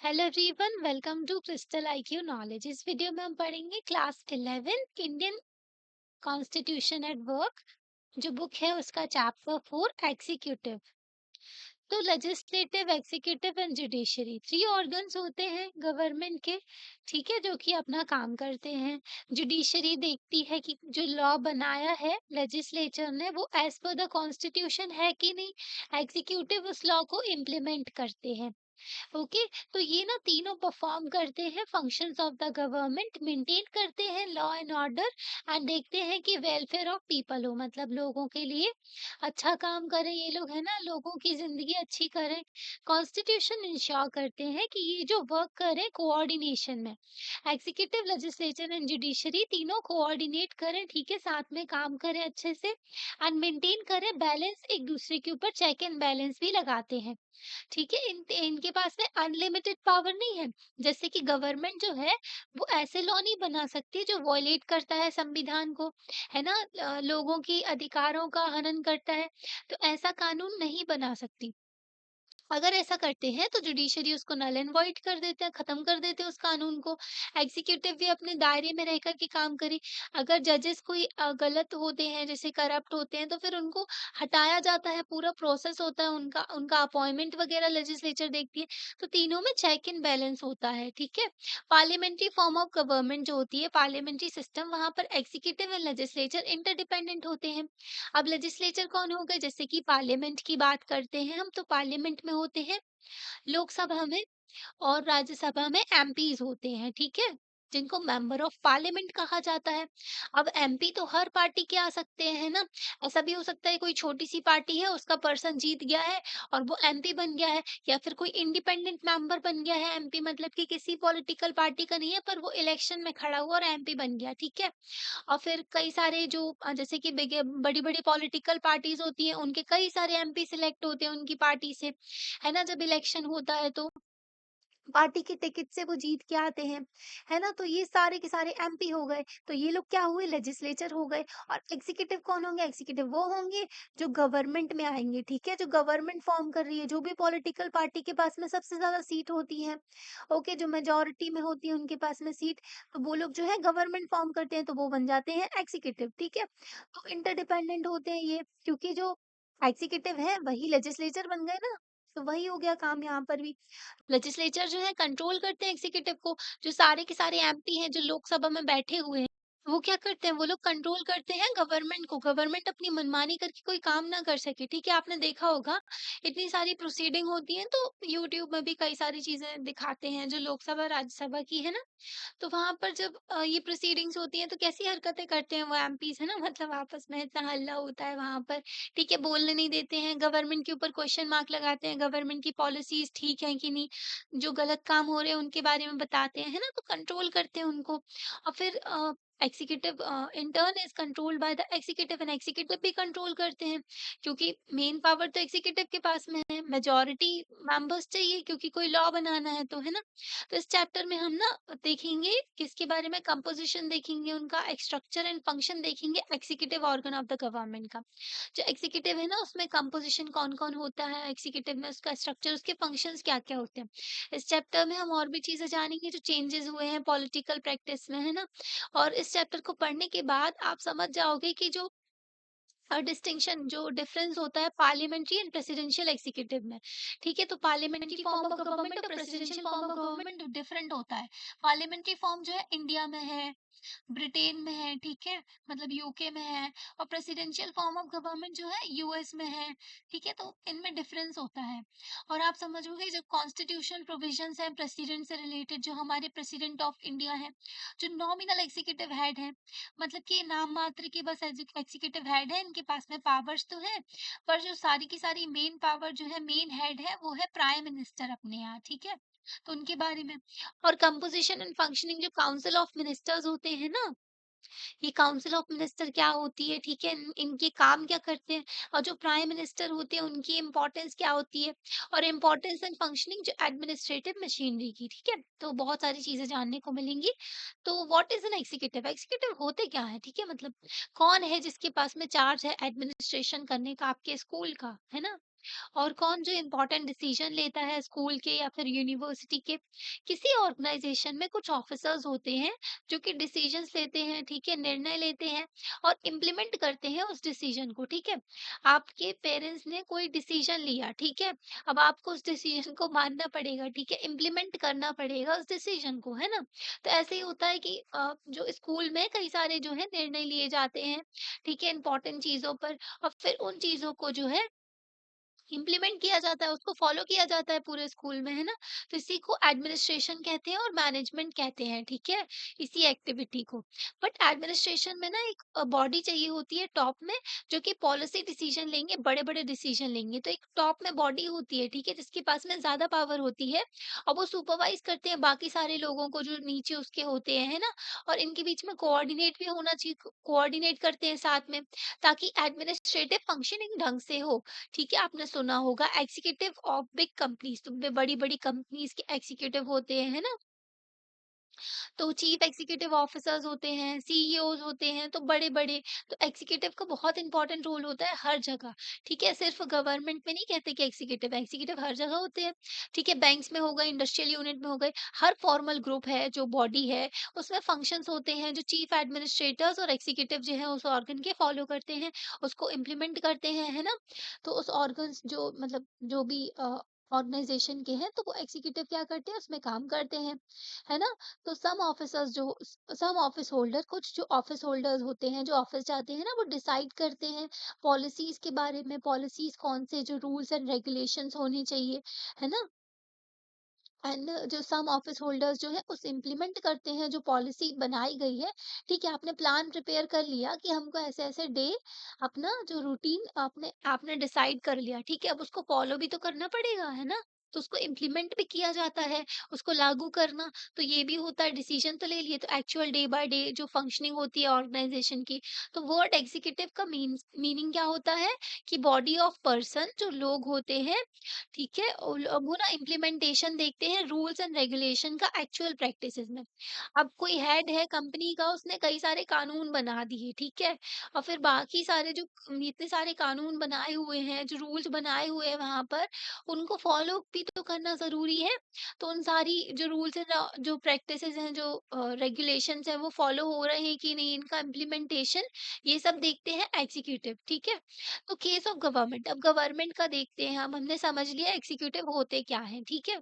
Hello everyone, welcome to Crystal IQ Knowledge. इस video में हम पढ़ेंगे class 11 Indian constitution at work. जो बुक है उसका चैप्टर 4 एग्जीक्यूटिव। तो legislative, executive and judiciary 3 organs होते हैं गवर्नमेंट के, ठीक है, जो कि अपना काम करते हैं। जुडिशरी देखती है कि जो लॉ बनाया है लेजिस्लेचर ने वो एज पर द कॉन्स्टिट्यूशन है कि नहीं। एग्जीक्यूटिव उस लॉ को इम्प्लीमेंट करते हैं। ओके, तो ये ना तीनों परफॉर्म करते हैं functions of the government, maintain करते हैं लॉ एंड ऑर्डर एंड देखते हैं कि वेलफेयर ऑफ पीपल हो, मतलब लोगों के लिए अच्छा काम करें ये लोग, है ना, लोगों की जिंदगी अच्छी करें। कॉन्स्टिट्यूशन इंश्योर करते हैं कि ये जो वर्क करें कोऑर्डिनेशन में, एग्जीक्यूटिव, लेजिस्लेचर एंड जुडिशरी तीनों कोऑर्डिनेट करें, ठीक है, साथ में काम करें अच्छे से एंड मेंटेन करें बैलेंस, एक दूसरे के ऊपर चेक एंड बैलेंस भी लगाते हैं। ठीक है, इनके पास में अनलिमिटेड पावर नहीं है। जैसे कि गवर्नमेंट जो है वो ऐसे लॉ नहीं बना सकती जो वॉयलेट करता है संविधान को, है ना, लोगों की अधिकारों का हनन करता है, तो ऐसा कानून नहीं बना सकती। अगर ऐसा करते हैं तो जुडिशरी उसको नल एंड वॉइड कर देते हैं, खत्म कर देते हैं उस कानून को। एग्जीक्यूटिव भी अपने दायरे में रहकर के काम करे। अगर जजेस कोई गलत होते हैं, जैसे करप्ट होते हैं, तो फिर उनको हटाया जाता है, पूरा प्रोसेस होता है उनका उनका अपॉइंटमेंट वगैरह लेजिस्लेचर देखती है। तो तीनों में चेक इन बैलेंस होता है, ठीक है। पार्लियामेंट्री फॉर्म ऑफ गवर्नमेंट जो होती है, पार्लियामेंट्री सिस्टम, वहां पर एग्जीक्यूटिव एंड लेजिस्लेचर इंटरडिपेंडेंट होते हैं। अब लेजिस्लेचर कौन हो गए, जैसे कि पार्लियामेंट की बात करते हैं हम, तो पार्लियामेंट में होते हैं लोकसभा में और राज्यसभा में एमपीज होते हैं, ठीक है, जिनको मेंबर ऑफ पार्लियामेंट कहा जाता है। अब एमपी तो हर पार्टी के आ सकते हैं, है ना। ऐसा भी हो सकता है कोई छोटी सी पार्टी है, उसका पर्सन जीत गया है और वो एमपी बन गया है, या फिर कोई इंडिपेंडेंट मेंबर बन गया है एमपी, मतलब कि किसी पॉलिटिकल पार्टी का नहीं है पर वो इलेक्शन में खड़ा हुआ और एमपी बन गया, ठीक है। और फिर कई सारे जो जैसे कि बड़ी-बड़ी पॉलिटिकल पार्टीज होती हैं, उनके कई सारे एमपी सिलेक्ट होते हैं उनकी पार्टी से, है ना, जब इलेक्शन होता है तो पार्टी के टिकट से वो जीत के आते हैं, है ना। तो ये सारे के सारे एमपी हो गए, तो ये लोग क्या हुए, लेजिस्लेचर हो गए। और एग्जीक्यूटिव कौन होंगे, एग्जीक्यूटिव वो होंगे जो गवर्नमेंट में आएंगे, ठीक है, जो गवर्नमेंट फॉर्म कर रही है, जो भी पॉलिटिकल पार्टी के पास में सबसे ज्यादा सीट होती है, ओके, जो मेजोरिटी में होती है उनके पास में सीट, तो वो लोग जो है गवर्नमेंट फॉर्म करते हैं, तो वो बन जाते हैं एग्जीक्यूटिव, ठीक है। तो इंटरडिपेंडेंट होते हैं ये, क्योंकि जो एग्जीक्यूटिव है वही लेजिस्लेचर बन गए ना, तो वही हो गया काम यहाँ पर भी। लेजिस्लेचर जो है कंट्रोल करते हैं एग्जीक्यूटिव को। जो सारे के सारे एमपी हैं जो लोकसभा में बैठे हुए हैं, वो क्या करते हैं, वो लोग कंट्रोल करते हैं गवर्नमेंट को, गवर्नमेंट अपनी मनमानी करके कोई काम ना कर सके, ठीक है। आपने देखा होगा इतनी सारी प्रोसीडिंग होती है, तो यूट्यूब में भी कई सारी चीजें दिखाते हैं जो लोकसभा राज्यसभा की, है ना। तो वहां पर जब ये प्रोसीडिंग्स होती हैं तो कैसी हरकतें करते हैं वो एमपीज, है ना, मतलब आपस में इतना हल्ला होता है वहां पर, ठीक है, बोलने नहीं देते हैं, गवर्नमेंट के ऊपर क्वेश्चन मार्क लगाते हैं, गवर्नमेंट की पॉलिसीज ठीक है कि नहीं, जो गलत काम हो रहे हैं उनके बारे में बताते हैं, है ना, तो कंट्रोल करते हैं उनको। और फिर executive in turn is controlled by the executive, and executive भी कंट्रोल करते हैं, क्योंकि मेन पावर तो एग्जीक्यूटिव के पास में है, मेजोरिटी मेंबर्स चाहिए क्योंकि कोई लॉ बनाना है, तो है ना। तो इस चैप्टर में हम ना देखेंगे किसके बारे में, कंपोजिशन देखेंगे, उनका स्ट्रक्चर एंड फंक्शन देखेंगे, executive organ of the government का। जो एग्जीक्यूटिव है ना उसमें कंपोजिशन कौन कौन होता है, एग्जीक्यूटिव में उसका स्ट्रक्चर, उसके फंक्शंस क्या क्या होते हैं। इस चैप्टर में हम और भी चीजें जानेंगे जो चेंजेस हुए हैं पॉलिटिकल प्रैक्टिस में, है ना। और इस चैप्टर को पढ़ने के बाद आप समझ जाओगे कि जो डिस्टिंक्शन, जो डिफरेंस होता है पार्लियामेंट्री एंड प्रेसिडेंशियल एग्जीक्यूटिव में, ठीक है। तो पार्लियामेंट्री फॉर्म ऑफ गवर्नमेंट और presidential form of government different होता है। पार्लियामेंट्री फॉर्म जो है इंडिया में है, ब्रिटेन में है, ठीक है, मतलब यूके में है। और प्रेसिडेंशियल फॉर्म ऑफ गवर्नमेंट जो है यूएस में है, ठीक है, तो इनमें डिफरेंस होता है। और आप समझोगे जो कॉन्स्टिट्यूशनल प्रोविजंस हैं प्रेसिडेंट से रिलेटेड, जो हमारे प्रेसिडेंट ऑफ इंडिया है, जो नॉमिनल एग्जीक्यूटिव हेड है, मतलब कि नाम मात्र के बस एग्जीक्यूटिव हेड है, इनके पास में पावर्स तो है, पर जो सारी की सारी मेन पावर जो है, मेन हेड है, वो है प्राइम मिनिस्टर अपने यहाँ, ठीक है। तो उनके बारे में। और कंपोजिशन एंड फंक्शनिंग, जो काउंसिल ऑफ मिनिस्टर्स होते हैं ना, ये काउंसिल ऑफ मिनिस्टर क्या होती है, ठीक है, इनके काम क्या करते हैं, और जो प्राइम मिनिस्टर होते हैं उनकी इम्पोर्टेंस क्या होती है, और इम्पोर्टेंस एंड फंक्शनिंग जो एडमिनिस्ट्रेटिव मशीनरी की, ठीक है। तो बहुत सारी चीजें जानने को मिलेंगी। तो what is an executive, executive होते क्या है, ठीक है, मतलब कौन है जिसके पास में चार्ज है एडमिनिस्ट्रेशन करने का आपके स्कूल का, है ना। और कौन जो इम्पोर्टेंट डिसीजन लेता है स्कूल के या फिर यूनिवर्सिटी के किसी ऑर्गेनाइजेशन में कुछ ऑफिसर्स होते हैं जो कि डिसीजंस लेते हैं, ठीक है, निर्णय लेते हैं और इम्प्लीमेंट करते हैं उस डिसीजन को, ठीक है। आपके पेरेंट्स ने कोई डिसीजन लिया, ठीक है, अब आपको उस डिसीजन को मानना पड़ेगा, ठीक है, इम्प्लीमेंट करना पड़ेगा उस डिसीजन को, है ना। तो ऐसे ही होता है कि जो स्कूल में कई सारे जो है निर्णय लिए जाते हैं, ठीक है, इंपॉर्टेंट चीजों पर, और फिर उन चीजों को जो है इम्प्लीमेंट किया जाता है, उसको फॉलो किया जाता है पूरे स्कूल में, है ना? तो इसी को एडमिनिस्ट्रेशन कहते हैं और मैनेजमेंट कहते हैं, ठीक है? इसी एक्टिविटी को। बट एडमिनिस्ट्रेशन में ना एक बॉडी चाहिए होती है टॉप में, जो कि पॉलिसी डिसीजन लेंगे, बड़े-बड़े डिसीजन लेंगे। तो एक टॉप में बॉडी होती है, ठीक है? जिसके पास में ज़्यादा पावर होती है और वो सुपरवाइज़ करते हैं बाकी सारे लोगों को जो नीचे उसके होते हैं, है ना? और इनके बीच में कोऑर्डिनेट भी होना चाहिए, कोऑर्डिनेट करते हैं साथ में, ताकि एडमिनिस्ट्रेटिव फंक्शनिंग ढंग से हो। ठीक है, आपने सुना होगा एग्जीक्यूटिव ऑफ बिग कंपनीज, तो बड़ी-बड़ी कंपनीज के एग्जीक्यूटिव होते हैं, है ना? तो चीफ एग्जीक्यूटिव ऑफिसर्स होते हैं, सीईओज होते हैं, तो बड़े-बड़े, तो एग्जीक्यूटिव का बहुत इंपॉर्टेंट रोल होता है हर जगह, ठीक है? सिर्फ गवर्नमेंट में नहीं कहते कि एग्जीक्यूटिव, एग्जीक्यूटिव हर जगह होते हैं, ठीक है? बैंक्स में हो गए, इंडस्ट्रियल यूनिट में हो गए, हर फॉर्मल ग्रुप है, जो बॉडी है, उसमें फंक्शंस होते हैं, जो चीफ एडमिनिस्ट्रेटर्स और एग्जीक्यूटिव जो है उस ऑर्गन के फॉलो करते हैं, उसको इम्प्लीमेंट करते हैं, है ना? तो उस ऑर्गन्स जो मतलब जो भी ऑर्गेनाइजेशन के हैं, तो वो एग्जीक्यूटिव क्या करते हैं, उसमें काम करते हैं, है ना? तो सम ऑफिसर्स जो सम ऑफिस होल्डर, कुछ जो ऑफिस होल्डर्स होते हैं, जो ऑफिस जाते हैं ना, वो डिसाइड करते हैं पॉलिसीज के बारे में, पॉलिसीज कौन से जो रूल्स एंड रेगुलेशंस होने चाहिए, है ना। एंड जो सम ऑफिस होल्डर्स जो है उस इम्प्लीमेंट करते हैं जो पॉलिसी बनाई गई है, ठीक है। आपने प्लान प्रिपेयर कर लिया कि हमको ऐसे ऐसे डे, अपना जो रूटीन आपने आपने डिसाइड कर लिया, ठीक है, अब उसको फॉलो भी तो करना पड़ेगा, है ना। तो उसको इम्प्लीमेंट भी किया जाता है, उसको लागू करना, तो ये भी होता है। डिसीजन तो ले लिए, तो एक्चुअल डे बाय डे जो फंक्शनिंग होती है ऑर्गेनाइजेशन की, तो वर्ड एग्जीक्यूटिव का मीनिंग क्या होता है कि बॉडी ऑफ पर्सन, जो लोग होते हैं, ठीक है, वो ना इम्प्लीमेंटेशन देखते हैं रूल्स एंड रेगुलेशन का एक्चुअल प्रैक्टिसेस में। अब कोई हेड है कंपनी का, उसने कई सारे कानून बना दिए, ठीक है, और फिर बाकी सारे जो इतने सारे कानून बनाए हुए हैं, जो रूल्स बनाए हुए हैं वहां पर, उनको फॉलो भी तो करना जरूरी है। तो उन सारी जो रूल्स एंड जो प्रैक्टिसेस हैं, जो रेगुलेशंस हैं, वो फॉलो हो रहे हैं कि नहीं, इनका इम्प्लीमेंटेशन, ये सब देखते हैं एग्जीक्यूटिव, ठीक है। तो केस ऑफ गवर्नमेंट, अब गवर्नमेंट का देखते हैं हम, हमने समझ लिया एग्जीक्यूटिव होते क्या हैं, ठीक है।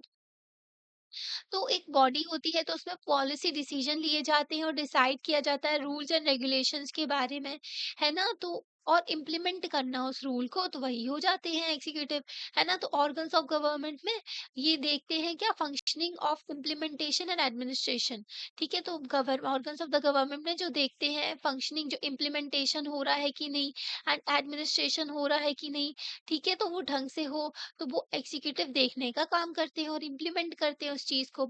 तो एक बॉडी होती है, तो उसमें पॉलिसी डिसीजन लिए जाते हैं और डिसाइड किया जाता है रूल्स एंड रेगुलेशंस के बारे में, है ना। तो और इम्प्लीमेंट करना उस रूल को, तो वही हो जाते हैं एग्जीक्यूटिव, है ना। तो ऑर्गन्स ऑफ गवर्नमेंट में ये देखते हैं क्या, functioning of implementation and administration, ठीक है। तो govern organs of the government में जो देखते हैं फंक्शनिंग, जो इम्प्लीमेंटेशन हो रहा है कि नहीं, एंड एडमिनिस्ट्रेशन हो रहा है कि नहीं, ठीक है, तो वो ढंग से हो, तो वो एग्जीक्यूटिव देखने का काम करते हैं और इम्प्लीमेंट करते हैं उस चीज को।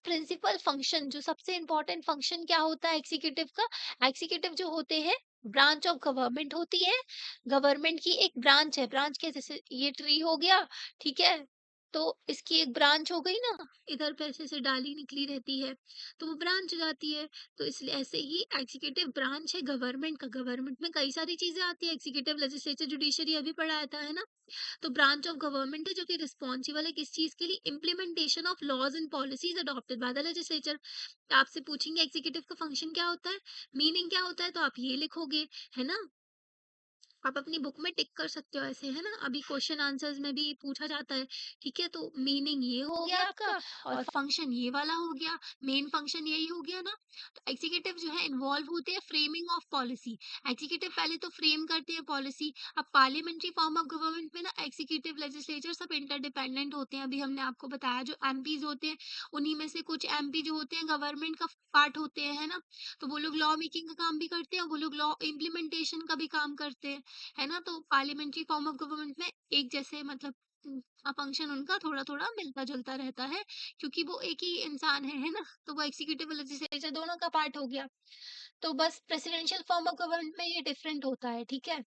प्रिंसिपल फंक्शन, जो सबसे इम्पोर्टेंट फंक्शन क्या होता है एग्जीक्यूटिव का, एग्जीक्यूटिव जो होते हैं ब्रांच ऑफ गवर्नमेंट होती है, गवर्नमेंट की एक ब्रांच है, ब्रांच के जैसे ये ट्री हो गया, ठीक है, तो इसकी एक ब्रांच हो गई ना, इधर पे ऐसे से डाली निकली रहती है, तो वो ब्रांच हो जाती है। तो इसलिए ऐसे ही एग्जीक्यूटिव ब्रांच है गवर्नमेंट का, गवर्नमेंट में कई सारी चीजें आती है, एग्जीक्यूटिव, लेजिस्लेचर, जुडिशरी, अभी पढ़ाया था, है ना। तो ब्रांच ऑफ गवर्नमेंट है जो कि रिस्पॉन्सिबल है किस चीज के लिए, implementation of laws and policies adopted by the legislature. आपसे पूछेंगे एग्जीक्यूटिव का फंक्शन क्या होता है, मीनिंग क्या होता है, तो आप ये लिखोगे, है ना। आप अपनी बुक में टिक कर सकते हो ऐसे, है ना, अभी क्वेश्चन आंसर्स में भी पूछा जाता है, ठीक है। तो मीनिंग ये हो गया आपका, और फंक्शन ये वाला हो गया, मेन फंक्शन यही हो गया ना। तो एग्जीक्यूटिव जो है इन्वॉल्व होते हैं फ्रेमिंग ऑफ पॉलिसी, एग्जीक्यूटिव पहले तो फ्रेम करते हैं पॉलिसी। अब पार्लियामेंट्री फॉर्म ऑफ गवर्नमेंट में ना एग्जीक्यूटिव लेजिस्लेचर सब इंटरडिपेंडेंट होते हैं, अभी हमने आपको बताया, जो एमपीज होते हैं, उन्हीं में से कुछ एमपी जो होते हैं गवर्नमेंट का पार्ट होते हैं, है ना। तो वो लोग लॉ मेकिंग का काम भी करते हैं, वो लोग लॉ इम्प्लीमेंटेशन का भी काम करते हैं, है ना। तो पार्लियामेंट्री फॉर्म ऑफ गवर्नमेंट में एक जैसे मतलब फंक्शन उनका थोड़ा थोड़ा मिलता जुलता रहता है, क्योंकि वो एक ही इंसान है ना। तो वो एग्जीक्यूटिव लेजिस्लेचर दोनों का पार्ट हो गया। तो बस प्रेसिडेंशियल फॉर्म ऑफ गवर्नमेंट में ये डिफरेंट होता है, ठीक है।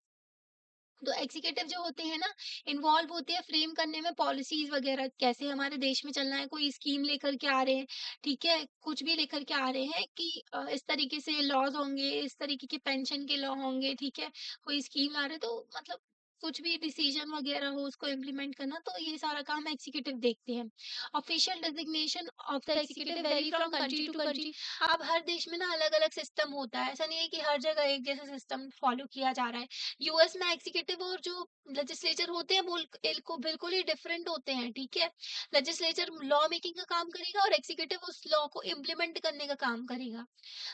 तो एग्जीक्यूटिव जो होते हैं ना, इन्वॉल्व होते हैं फ्रेम करने में पॉलिसीज वगैरह, कैसे हमारे देश में चलना है, कोई स्कीम लेकर के आ रहे हैं, ठीक है, कुछ भी लेकर के आ रहे हैं कि इस तरीके से लॉज होंगे, इस तरीके के पेंशन के लॉ होंगे, ठीक है, कोई स्कीम ला रहे हैं, तो मतलब कुछ भी डिसीजन वगैरह हो उसको इम्प्लीमेंट करना, तो ये सारा काम एग्जीक्यूटिव देखते हैं। Official designation of the executive vary from country to country. अब हर देश में ना अलग अलग सिस्टम होता है, ऐसा नहीं है कि हर जगह एक जैसा सिस्टम फॉलो किया जा रहा है। यूएस में एग्जीक्यूटिव और जो लेजिस्लेचर होते हैं वो बिल्कुल ही डिफरेंट होते हैं, ठीक है। लेजिस्लेचर लॉ मेकिंग का काम करेगा और एग्जीक्यूटिव उस लॉ को इम्प्लीमेंट करने का काम करेगा।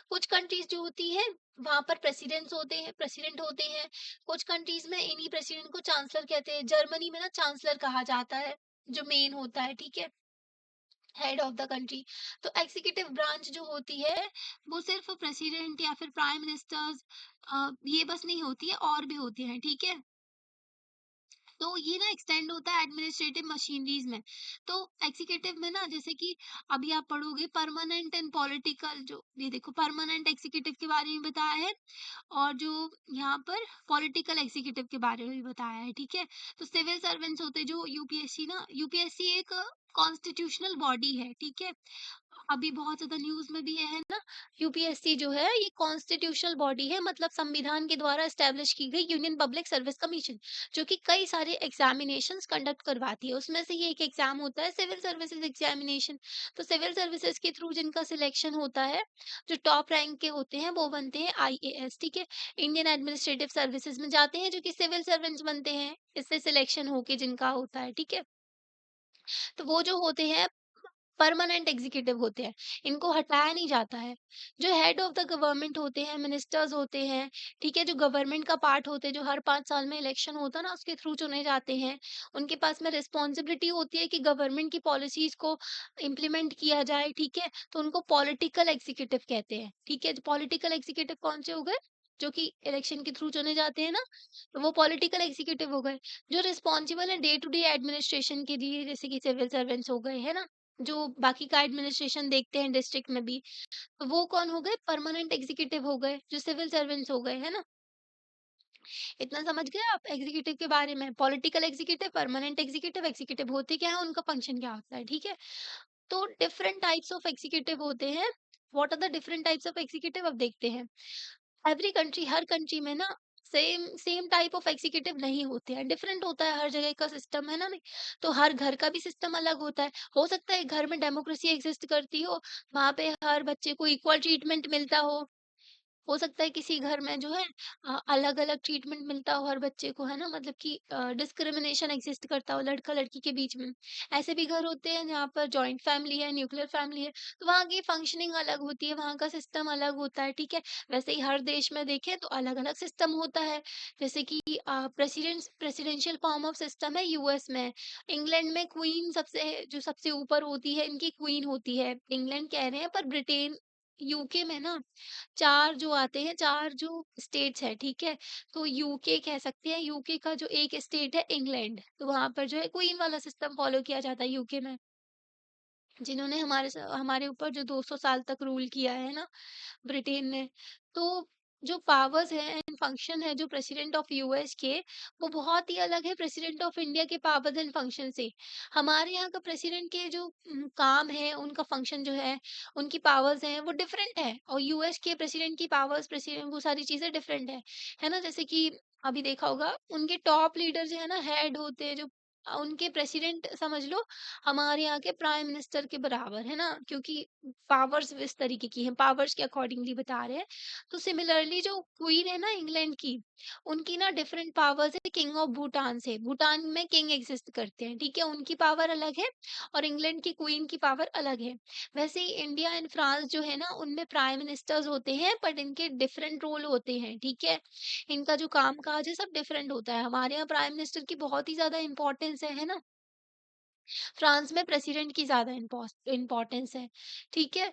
कुछ कंट्रीज जो होती है वहां पर प्रेसिडेंट होते हैं। कुछ कंट्रीज में इन्हीं प्रेसिडेंट को चांसलर कहते हैं। जर्मनी में ना चांसलर कहा जाता है, जो मेन होता है, ठीक है, हेड ऑफ द कंट्री। तो एग्जीक्यूटिव ब्रांच जो होती है वो सिर्फ प्रेसिडेंट या फिर प्राइम मिनिस्टर्स ये बस नहीं होती है, और भी होती है, ठीक है। तो ये ना एक्सटेंड होता है एडमिनिस्ट्रेटिव मशीनरीज में। तो एग्जीक्यूटिव में ना जैसे कि अभी आप पढ़ोगे परमानेंट एंड पॉलिटिकल, जो ये देखो परमानेंट एग्जीक्यूटिव के बारे में बताया है, और जो यहाँ पर पॉलिटिकल एग्जीक्यूटिव के बारे में भी बताया है, ठीक है। तो सिविल सर्वेंट्स होते हैं जो यूपीएससी ना, यूपीएससी एक कॉन्स्टिट्यूशनल बॉडी है, ठीक है। अभी बहुत ज़्यादा न्यूज़ में भी ये है ना, यूपीएससी जो है ये कॉन्स्टिट्यूशनल बॉडी है, मतलब संविधान के द्वारा एस्टेब्लिश की गई यूनियन पब्लिक सर्विस कमीशन, जो कि कई सारे एग्जामिनेशंस कंडक्ट करवाती है। उसमें से ये एक एग्जाम होता है सिविल सर्विसेज एग्जामिनेशन। तो सिविल सर्विसेज के थ्रू जिनका सिलेक्शन होता है, जो टॉप रैंक के होते हैं वो बनते हैं आईएएस, ठीक है। इंडियन एडमिनिस्ट्रेटिव सर्विसेज में जाते हैं, जो कि सिविल सर्वेंट्स बनते हैं, इससे सिलेक्शन होके जिनका होता है, ठीक है। तो वो जो होते हैं परमानेंट एग्जीक्यूटिव होते हैं, इनको हटाया नहीं जाता है। जो हेड ऑफ द गवर्नमेंट होते हैं, मिनिस्टर्स होते हैं, ठीक है, जो गवर्नमेंट का पार्ट होते हैं, जो हर 5 साल में इलेक्शन होता है ना, उसके थ्रू चुने जाते हैं। उनके पास में रिस्पॉन्सिबिलिटी होती है कि गवर्नमेंट की पॉलिसीज़ को इम्प्लीमेंट किया जाए, ठीक है? तो उनको पॉलिटिकल एग्जीक्यूटिव कहते हैं, ठीक है? पॉलिटिकल एग्जीक्यूटिव कौन से हो गए? जो कि इलेक्शन के थ्रू चुने जाते हैं ना, तो वो पॉलिटिकल एग्जीक्यूटिव हो गए। जो रिस्पॉन्सिबल है डे टू डे एडमिनिस्ट्रेशन के लिए, जैसे कि सिविल सर्वेंट्स हो गए, है ना? जो बाकी का एडमिनिस्ट्रेशन देखते हैं डिस्ट्रिक्ट में भी, तो वो कौन हो गए? परमानेंट एग्जीक्यूटिव हो गए, जो सिविल सर्वेंट्स हो गए, है ना? इतना समझ गए आप एग्जीक्यूटिव के बारे में? Political executive, permanent executive, executive होते क्या है, उनका फंक्शन क्या होता है, ठीक है? तो डिफरेंट टाइप्स ऑफ एग्जीक्यूटिव होते हैं। What are the different types of executive, अब देखते हैं। एवरी कंट्री, हर कंट्री में ना same same type of executive नहीं होते हैं, डिफरेंट होता है हर जगह का सिस्टम, है ना? नहीं, तो हर घर का भी सिस्टम अलग होता है। हो सकता है एक घर में डेमोक्रेसी एग्जिस्ट करती हो, वहां पे हर बच्चे को इक्वल ट्रीटमेंट मिलता हो सकता है किसी घर में जो है अलग-अलग ट्रीटमेंट मिलता हो हर बच्चे को, है ना? मतलब कि डिस्क्रिमिनेशन एक्सिस्ट करता हो लड़का-लड़की के बीच में। ऐसे भी घर होते हैं जहाँ पर जॉइंट फैमिली है, न्यूक्लियर फैमिली है, तो वहाँ की फंक्शनिंग अलग होती है, वहाँ का सिस्टम अलग होता है, ठीक है? वैसे ही हर देश में देखें तो अलग-अलग सिस्टम होता है। जैसे कि प्रेसिडेंशियल फॉर्म ऑफ सिस्टम है यूएस में। इंग्लैंड में क्वीन सबसे ऊपर होती है, इनकी क्वीन होती है। इंग्लैंड कह रहे हैं पर ब्रिटेन, यूके में ना 4 जो आते हैं, 4 जो स्टेट्स हैं, ठीक है? तो यूके कह सकते हैं, यूके का जो एक स्टेट है इंग्लैंड, तो वहाँ पर जो है क्वीन वाला सिस्टम फॉलो किया जाता है यूके में। जिन्होंने हमारे ऊपर जो 200 साल तक रूल किया है ना, ब्रिटेन ने। तो जो पावर्स हैं एंड फंक्शन है जो प्रेसिडेंट ऑफ यूएस के, वो बहुत ही अलग है प्रेसिडेंट ऑफ इंडिया के पावर्स एंड फंक्शन से। हमारे यहाँ का प्रेसिडेंट के जो काम है, उनका फंक्शन जो है, उनकी पावर्स हैं, वो डिफरेंट है, और यूएस के प्रेसिडेंट की पावर्स, प्रेसिडेंट, वो सारी चीजें डिफरेंट है ना? जैसे कि अभी देखा होगा उनके टॉप लीडर जो है ना, हेड होते हैं जो उनके प्रेसिडेंट समझ लो हमारे यहाँ के प्राइम मिनिस्टर के बराबर, है ना? क्योंकि पावर्स इस तरीके की हैं, पावर्स के अकॉर्डिंगली बता रहे हैं। तो सिमिलरली जो क्वीन है ना इंग्लैंड की, उनकी ना डिफरेंट पावर्स है किंग ऑफ भूटान से। भूटान में किंग एग्जिस्ट करते हैं, ठीक है? उनकी पावर अलग है और इंग्लैंड की क्वीन की पावर अलग है। वैसे ही इंडिया एंड फ्रांस जो है ना, उनमें प्राइम मिनिस्टर्स होते हैं, बट इनके डिफरेंट रोल होते हैं, ठीक है? इनका जो काम-काज है सब डिफरेंट होता है। हमारे यहाँ प्राइम मिनिस्टर की बहुत ही ज़्यादा इम्पोर्टेंस है ना? फ्रांस में प्रेसिडेंट की ज़्यादा इम्पोर्टेंस है, ठीक है?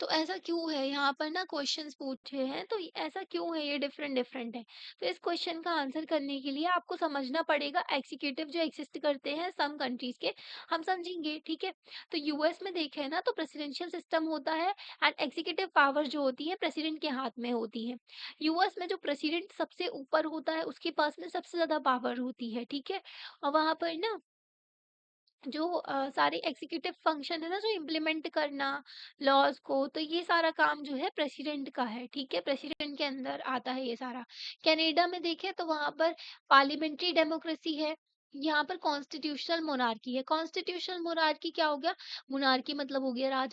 तो ऐसा क्यों है? यहाँ पर ना क्वेश्चंस पूछे हैं, तो ऐसा क्यों है, ये डिफरेंट डिफरेंट है? तो इस क्वेश्चन का आंसर करने के लिए आपको समझना पड़ेगा एग्जीक्यूटिव जो एग्जिस्ट करते हैं सम कंट्रीज के, हम समझेंगे, ठीक है? तो यूएस में देखें ना, तो प्रेसिडेंशियल सिस्टम होता है एंड एग्जीक्यूटिव पावर जो होती है प्रेसिडेंट के हाथ में होती है। यूएस में जो प्रेसिडेंट सबसे ऊपर होता है उसके पास में सबसे ज्यादा पावर होती है, ठीक है? और वहां पर ना जो सारे एग्जीक्यूटिव फंक्शन है ना, जो इम्प्लीमेंट करना लॉज को, तो ये सारा काम जो है प्रेसिडेंट का है, ठीक है, प्रेसिडेंट के अंदर आता है ये सारा। कनाडा में देखें तो वहां पर पार्लियामेंट्री डेमोक्रेसी है। यहाँ पर कॉन्स्टिट्यूशनल मोनार्की है। कॉन्स्टिट्यूशनल मोनार्की क्या हो गया? मोनार्की मतलब हो गया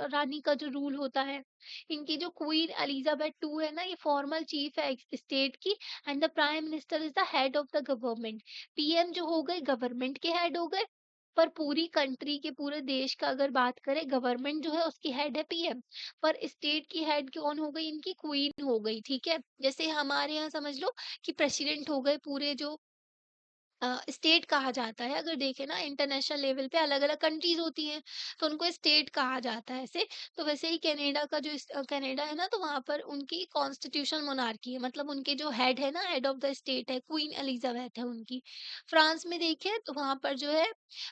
रानी का जो रूल होता है। इनकी जो क्वीन एलिजाबेथ टू है ना, ये फॉर्मल चीफ है स्टेट की। And the prime minister is the head of the government. PM जो हो गए गवर्नमेंट के हेड हो गए। पर पूरी कंट्री के पूरे देश का अगर बात करें, गवर्नमेंट जो है उसकी हेड है पीएम। पर स्टेट की हेड कौन हो गई? इनकी क्वीन हो गई, ठीक है। जैसे हमारे यहाँ समझ लो कि प्रेसिडेंट हो गए पूरे जो स्टेट कहा जाता है। अगर देखें ना, इंटरनेशनल लेवल पे अलग अलग कंट्रीज होती हैं, तो उनको स्टेट कहा जाता है ऐसे। तो वैसे ही कनाडा का जो कनाडा है ना, तो वहां पर उनकी कॉन्स्टिट्यूशनल मोनार्की है, मतलब उनके जो हेड है ना, हेड ऑफ द स्टेट है, क्वीन एलिजाबेथ है उनकी। फ्रांस में देखें तो वहां पर जो है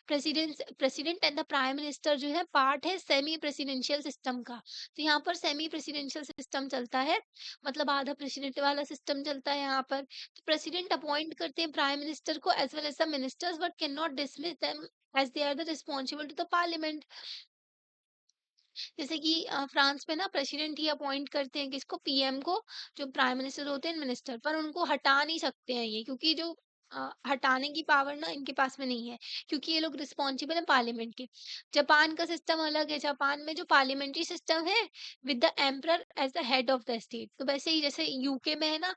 president and the prime minister जो है पार्ट है सेमी प्रेसिडेंशियल सिस्टम का। तो यहाँ पर सेमी प्रेसिडेंशियल सिस्टम चलता है, मतलब आधा प्रेसिडेंट वाला सिस्टम चलता है यहाँ पर। तो प्रेसिडेंट अपॉइंट करते हैं प्राइम मिनिस्टर को as well as the ministers, but can not dismiss them as they are the responsible to the parliament. जैसे कि फ्रांस में ना प्रेसिडेंट ही अपॉइंट करते हैं किसको? पीएम को। जो प्राइम मिनिस्टर होते हैं मिनिस्टर, पर उनको हटा नहीं सकते हैं ये, क्योंकि जो हटाने की पावर ना इनके पास में नहीं है, क्योंकि ये लोग रिस्पॉन्सिबल है पार्लियामेंट के। जापान का सिस्टम अलग है। जापान में जो पार्लियामेंट्री सिस्टम है with the emperor as the head of the state. तो वैसे ही जैसे यूके में है ना,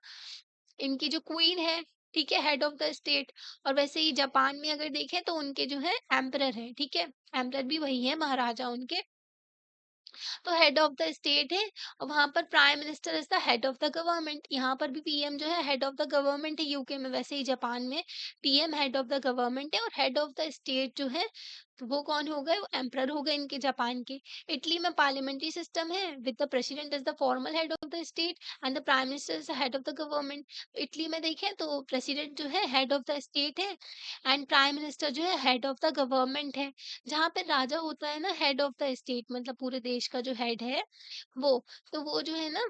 इनकी जो क्वीन है, ठीक है, हेड ऑफ द स्टेट। और वैसे ही जापान में अगर देखें तो उनके जो है एम्परर है, ठीक है। एम्परर भी वही है, महाराजा उनके। तो हेड ऑफ द स्टेट है। और वहां पर prime minister is the head of the government. यहाँ पर भी पीएम जो है हेड ऑफ द गवर्नमेंट है यूके में। वैसे ही जापान में PM head of the government है, और हेड ऑफ द स्टेट जो है तो वो कौन हो गए? वो एम्परर हो गए इनके जापान के। इटली में पार्लियामेंट्री सिस्टम है with the president is the formal head of the state and the prime minister is the head of the government. Italy में देखें तो प्रेसिडेंट जो है हेड ऑफ द स्टेट है, एंड प्राइम मिनिस्टर जो है head of the government है। जहाँ पे राजा होता है ना, हेड ऑफ द स्टेट, मतलब पूरे देश का जो हेड है वो। तो वो जो है ना,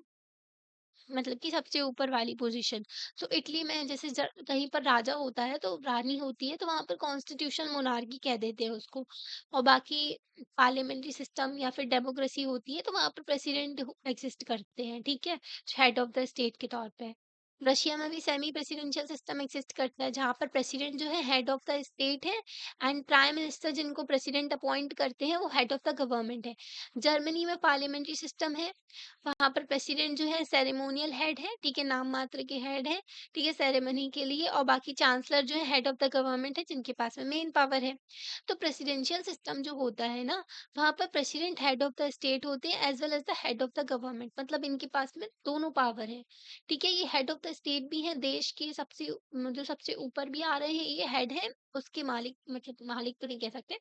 मतलब कि सबसे ऊपर वाली पोजीशन। तो इटली में जैसे कहीं पर राजा होता है तो रानी होती है, तो वहां पर कॉन्स्टिट्यूशनल मोनार्की कह देते हैं उसको। और बाकी पार्लियामेंट्री सिस्टम या फिर डेमोक्रेसी होती है, तो वहां पर प्रेसिडेंट एग्जिस्ट करते हैं, ठीक है, हेड ऑफ द स्टेट के तौर पे। रशिया में भी सेमी प्रेसिडेंशियल सिस्टम एग्जिस्ट करता है, जहाँ पर प्रेसिडेंट जो है हेड ऑफ द स्टेट है, एंड प्राइम मिनिस्टर जिनको प्रेसिडेंट अपॉइंट करते हैं वो हेड ऑफ द गवर्नमेंट है। जर्मनी में पार्लियामेंट्री सिस्टम है। वहाँ पर प्रेसिडेंट जो है सेरेमोनियल हेड है, ठीक है, नाम मात्र के हेड है, ठीक है, सेरेमनी के लिए। और बाकी चांसलर जो है हेड ऑफ द गवर्नमेंट है, जिनके पास में मेन पावर है। तो प्रेसिडेंशियल सिस्टम जो होता है ना, वहाँ पर president head of the state होते हैं as well as the head of the government, मतलब इनके पास में दोनों पावर है, ठीक है। ये हेड ऑफ द स्टेट भी है, देश के सबसे जो सबसे ऊपर भी आ रहे हैं ये हेड है। उसके मालिक, मतलब मालिक तो नहीं कह सकते,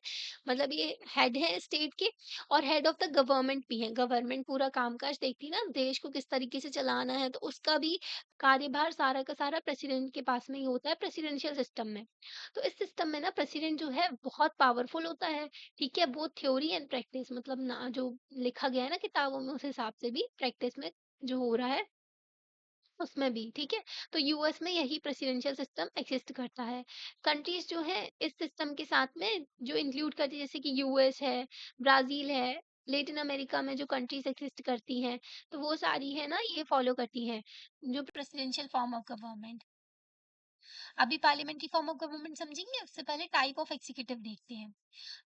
मतलब ये हेड है स्टेट के। और हेड ऑफ द गवर्नमेंट भी है। गवर्नमेंट पूरा कामकाज देखती है ना, देश को किस तरीके से चलाना है, तो उसका भी कार्यभार सारा का सारा प्रेसिडेंट के पास में ही होता है, प्रेसिडेंशियल सिस्टम में। तो इस सिस्टम में ना प्रेसिडेंट जो है बहुत पावरफुल होता है, ठीक है। बहुत थ्योरी एंड प्रैक्टिस, मतलब ना जो लिखा गया है ना किताबों में, उस हिसाब से भी प्रैक्टिस में जो हो रहा है उसमें भी, ठीक है। तो यूएस में यही प्रेसिडेंशियल सिस्टम एक्सिस्ट करता है। कंट्रीज जो है इस सिस्टम के साथ में जो इंक्लूड करती है, जैसे कि यूएस है, ब्राजील है, लेटिन अमेरिका में जो कंट्रीज एक्सिस्ट करती हैं, तो वो सारी है ना ये फॉलो करती हैं जो प्रेसिडेंशियल फॉर्म ऑफ गवर्नमेंट। अभी पार्लियामेंट्री फॉर्म ऑफ गवर्नमेंट समझेंगे, उससे पहले टाइप ऑफ एग्जीक्यूटिव देखते हैं।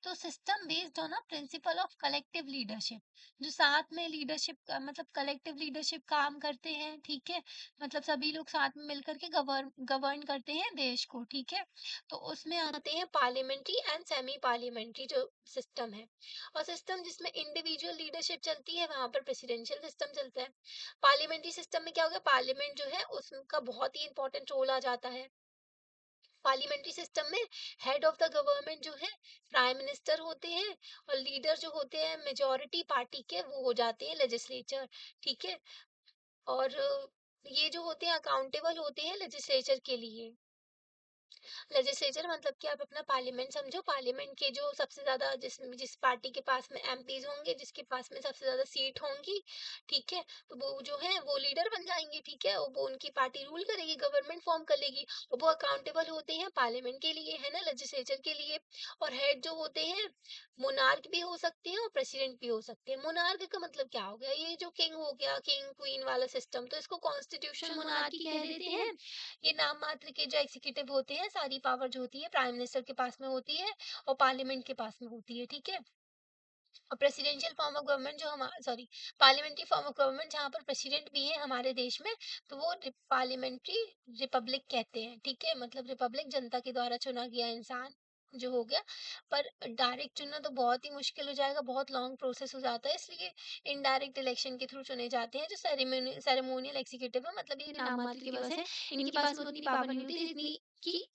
तो system based on a principle of collective leadership, जो साथ में लीडरशिप का मतलब कलेक्टिव लीडरशिप काम करते हैं, ठीक है। मतलब सभी लोग साथ में मिलकर के गवर्न गवर्न करते हैं देश को, ठीक है। तो उसमें आते हैं पार्लियामेंट्री एंड सेमी पार्लियामेंट्री जो सिस्टम है। और सिस्टम जिसमें इंडिविजुअल लीडरशिप चलती है वहां पर प्रेसिडेंशियल सिस्टम चलता है। पार्लियामेंट्री सिस्टम में क्या होगा? पार्लियामेंट जो है उसका बहुत ही इंपॉर्टेंट रोल आ जाता है। पार्लियामेंट्री सिस्टम में हेड ऑफ द गवर्नमेंट जो है प्राइम मिनिस्टर होते हैं, और लीडर जो होते हैं मेजोरिटी पार्टी के वो हो जाते हैं लेजिस्लेचर, ठीक है। और ये जो होते हैं अकाउंटेबल होते हैं लेजिस्लेचर के लिए। लेजिस्लेचर मतलब कि आप अपना पार्लियामेंट समझो। पार्लियामेंट के जो सबसे ज्यादा जिस पार्टी के पास में एमपीज होंगे, जिसके पास में सबसे ज्यादा सीट होंगी, ठीक है, तो वो जो है वो लीडर बन जाएंगे, ठीक है, और वो उनकी पार्टी रूल करेगी, गवर्नमेंट फॉर्म कर लेगी, और वो अकाउंटेबल होते हैं पार्लियामेंट के लिए, है ना, लेजिस्लेचर के लिए। और हेड जो होते हैं मोनार्क भी हो सकते हैं और प्रेसिडेंट भी हो सकते हैं। मोनार्क का मतलब क्या हो गया, ये जो किंग हो गया, किंग क्वीन वाला सिस्टम, तो इसको कॉन्स्टिट्यूशन मोनार्की कह देते हैं। ये नाम मात्र के जो एग्जीक्यूटिव होते हैं, सारी पावर जो होती है प्राइम मिनिस्टर के पास में होती है और पार्लियामेंट के पास में होती है, ठीक है। और प्रेसिडेंशियल फॉर्म ऑफ गवर्नमेंट जो हमारा sorry parliamentary form of government जहाँ पर प्रेसिडेंट भी है हमारे देश में, तो वो पार्लियामेंट्री रिपब्लिक कहते हैं, ठीक है, मतलब रिपब्लिक जनता के द्वारा चुना गया इंसान जो हो गया। पर डायरेक्ट चुनना तो बहुत ही मुश्किल हो जाएगा, बहुत लॉन्ग प्रोसेस हो जाता है, इसलिए इनडायरेक्ट इलेक्शन के थ्रू चुने जाते हैं, जो सेरेमोनियल एग्जीक्यूटिव है, मतलब ये नाम मात्र की बस है। इनके पास में उतनी पावर नहीं होती जितनी कि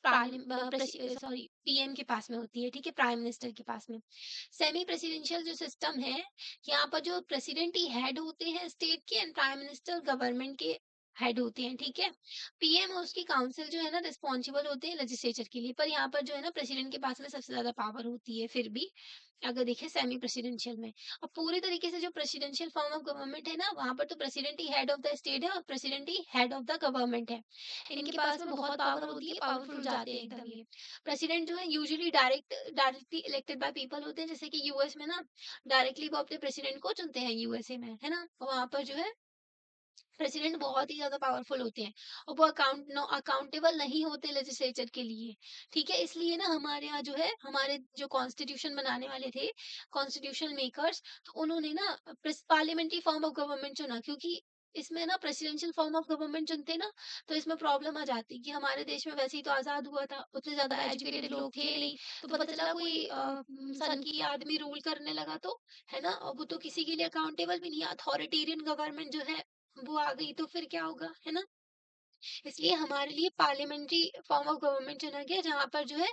सॉरी पीएम के पास में होती है, ठीक है, प्राइम मिनिस्टर के पास में। सेमी प्रेसिडेंशियल जो सिस्टम है, यहाँ पर जो प्रेसिडेंट ही हेड होते हैं स्टेट के, एंड प्राइम मिनिस्टर गवर्नमेंट के हेड होते हैं, ठीक है। पीएम और उसकी काउंसिल जो है ना रिस्पॉन्सिबल होते हैं लेजिस्लेचर के लिए, पर यहाँ पर जो है ना प्रेसिडेंट के पास में सबसे ज्यादा पावर होती है फिर भी, अगर देखें सेमी प्रेसिडेंशियल में। और पूरी तरीके से जो प्रेसिडेंशियल फॉर्म ऑफ गवर्नमेंट है ना, वहां पर तो president he head of the state है और president he head of the government है। इनके पास में बहुत पावर होती है, पावरफुल हो जाते हैं एकदम ये। प्रेसिडेंट जो है usually directly elected by people होते हैं, जैसे कि यूएस में ना डायरेक्टली वो अपने प्रेसिडेंट को चुनते हैं, यूएसए में, है ना, वहां पर जो है प्रेसिडेंट बहुत ही ज्यादा पावरफुल होते हैं और वो अकाउंटेबल नहीं होते लेजिस्लेचर के लिए, ठीक है। इसलिए ना हमारे यहाँ जो है, हमारे जो कॉन्स्टिट्यूशन बनाने वाले थे, कॉन्स्टिट्यूशन मेकर्स, तो उन्होंने ना पार्लियामेंट्री फॉर्म ऑफ गवर्नमेंट चुना, क्योंकि इसमें ना प्रेसिडेंशियल फॉर्म ऑफ गवर्नमेंट चुनते ना, तो इसमें प्रॉब्लम आ जाती कि हमारे देश में वैसे ही तो आजाद हुआ था, उतने ज्यादा एजुकेटेड लोग थे नहीं, तो पता चला कोई सन की आदमी रूल करने लगा, तो है ना, और वो तो किसी के लिए अकाउंटेबल भी नहीं है, अथॉरिटेरियन गवर्नमेंट जो है वो आ गई, तो फिर क्या होगा, है ना। इसलिए हमारे लिए पार्लियामेंट्री फॉर्म ऑफ गवर्नमेंट चुना गया, जहाँ पर जो है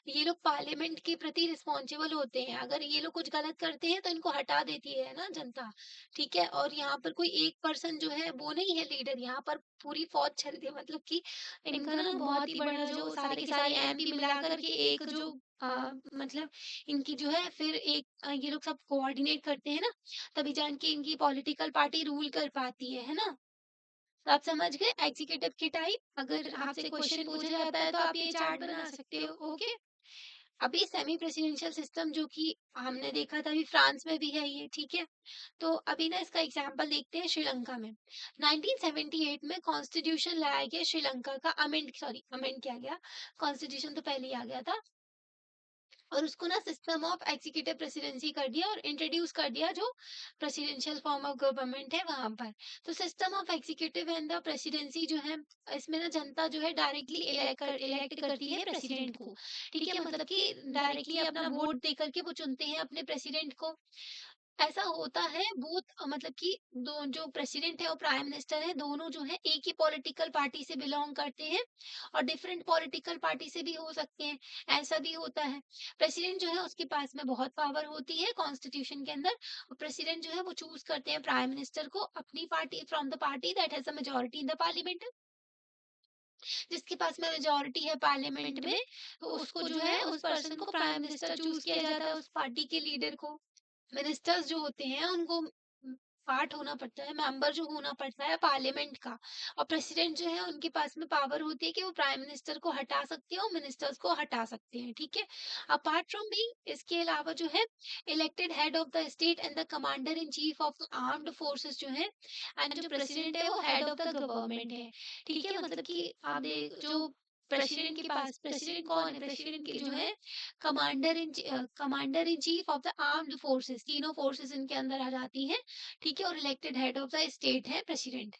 ये लोग पार्लियामेंट के प्रति रिस्पॉन्सिबल होते हैं, अगर ये लोग कुछ गलत करते हैं तो इनको हटा देती है ना जनता, ठीक है। और यहाँ पर कोई एक पर्सन जो है वो नहीं है लीडर, यहाँ पर पूरी फौज चलती है, मतलब कि इनका ना बहुत ही बड़ा जो सारे के सारे एमपी मिला करके एक जो मतलब इनकी जो है, फिर एक ये लोग सब कोऑर्डिनेट करते हैं ना, तभी जान के इनकी पॉलिटिकल पार्टी रूल कर पाती है ना। तो आप समझ गए एग्जीक्यूटिव की टाइप। अगर आपसे क्वेश्चन पूछा जाता है तो आप ये चार्ट बना सकते हो, ओके। अभी सेमी प्रेसिडेंशियल सिस्टम जो कि हमने देखा था, अभी फ्रांस में भी है ये, ठीक है। तो अभी ना इसका एग्जांपल देखते हैं श्रीलंका में। 1978 में कॉन्स्टिट्यूशन लाया गया श्रीलंका का, अमेंड किया गया, कॉन्स्टिट्यूशन तो पहले ही आ गया था, और उसको ना सिस्टम ऑफ एग्जीक्यूटिव प्रेसिडेंसी कर दिया और इंट्रोड्यूस कर दिया जो प्रेसिडेंशियल फॉर्म ऑफ गवर्नमेंट है वहां पर। तो system of executive and the presidency जो है, इसमें ना जनता जो है डायरेक्टली इलेक्ट करती है प्रेसिडेंट को, ठीक है, मतलब कि डायरेक्टली अपना वोट दे करके वो चुनते हैं अपने प्रेसिडेंट को। ऐसा होता है बहुत, मतलब कि दो जो प्रेसिडेंट है और प्राइम मिनिस्टर है, दोनों जो है एक ही पॉलिटिकल पार्टी से बिलोंग करते हैं, और डिफरेंट पॉलिटिकल पार्टी से भी हो सकते हैं, ऐसा भी होता है। प्रेसिडेंट जो है उसके पास में बहुत पावर होती है कॉन्स्टिट्यूशन के अंदर, और प्रेसिडेंट जो है वो चूज करते हैं प्राइम मिनिस्टर को अपनी party, from the party that has a majority in the parliament, जिसके पास में मेजोरिटी है पार्लियामेंट में, तो उसको जो है उस पर्सन को प्राइम मिनिस्टर चूज किया जाता है, उस पार्टी के लीडर को। मिनिस्टर्स जो होते हैं उनको पार्ट होना पड़ता है, मेंबर जो होना पड़ता है पार्लियामेंट का। और प्रेसिडेंट जो है उनके पास में पावर होती है कि वो प्राइम मिनिस्टर को हटा सकते हैं और मिनिस्टर्स को हटा सकते हैं, ठीक है। अपार्ट फ्रॉम बीइंग, इसके अलावा जो है elected head of the state and the commander in chief of armed forces जो है, एंड जो प्रेसिडेंट है वो हेड ऑफ द गवर्नमेंट है, ठीक है। मतलब कि आप देख जो प्रेसिडेंट के पास, प्रेसिडेंट कौन है, प्रेसिडेंट के जो है commander in chief of the armed forces, तीनों फोर्सेस इनके अंदर आ जाती हैं, ठीक है। और elected head of the state है प्रेसिडेंट,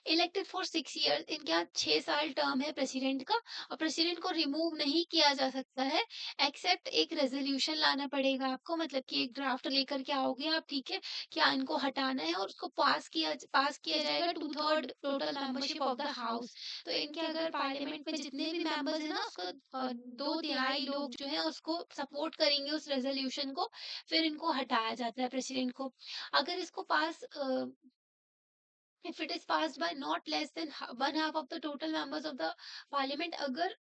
इलेक्टेड फॉर 6 ईयर्स, इनके यहाँ 6 साल टर्म है प्रेसिडेंट का। और प्रेसिडेंट को रिमूव नहीं किया जा सकता है, एक्सेप्ट एक रेजोल्यूशन लाना पड़ेगा आपको, मतलब कि एक ड्राफ्ट लेकर के आओगे आप, ठीक है, क्या इनको हटाना है, और उसको पास किया जाएगा 2/3 total membership of the house. तो इनके अगर पार्लियामेंट में जितने भी मेंबर्स है ना, उसका 2/3 लोग जो है उसको सपोर्ट करेंगे उस रेजोल्यूशन को, फिर इनको हटाया जाता है प्रेसिडेंट को। अगर इसको पास if it is passed by not less than one half of the total members of the parliament, अगर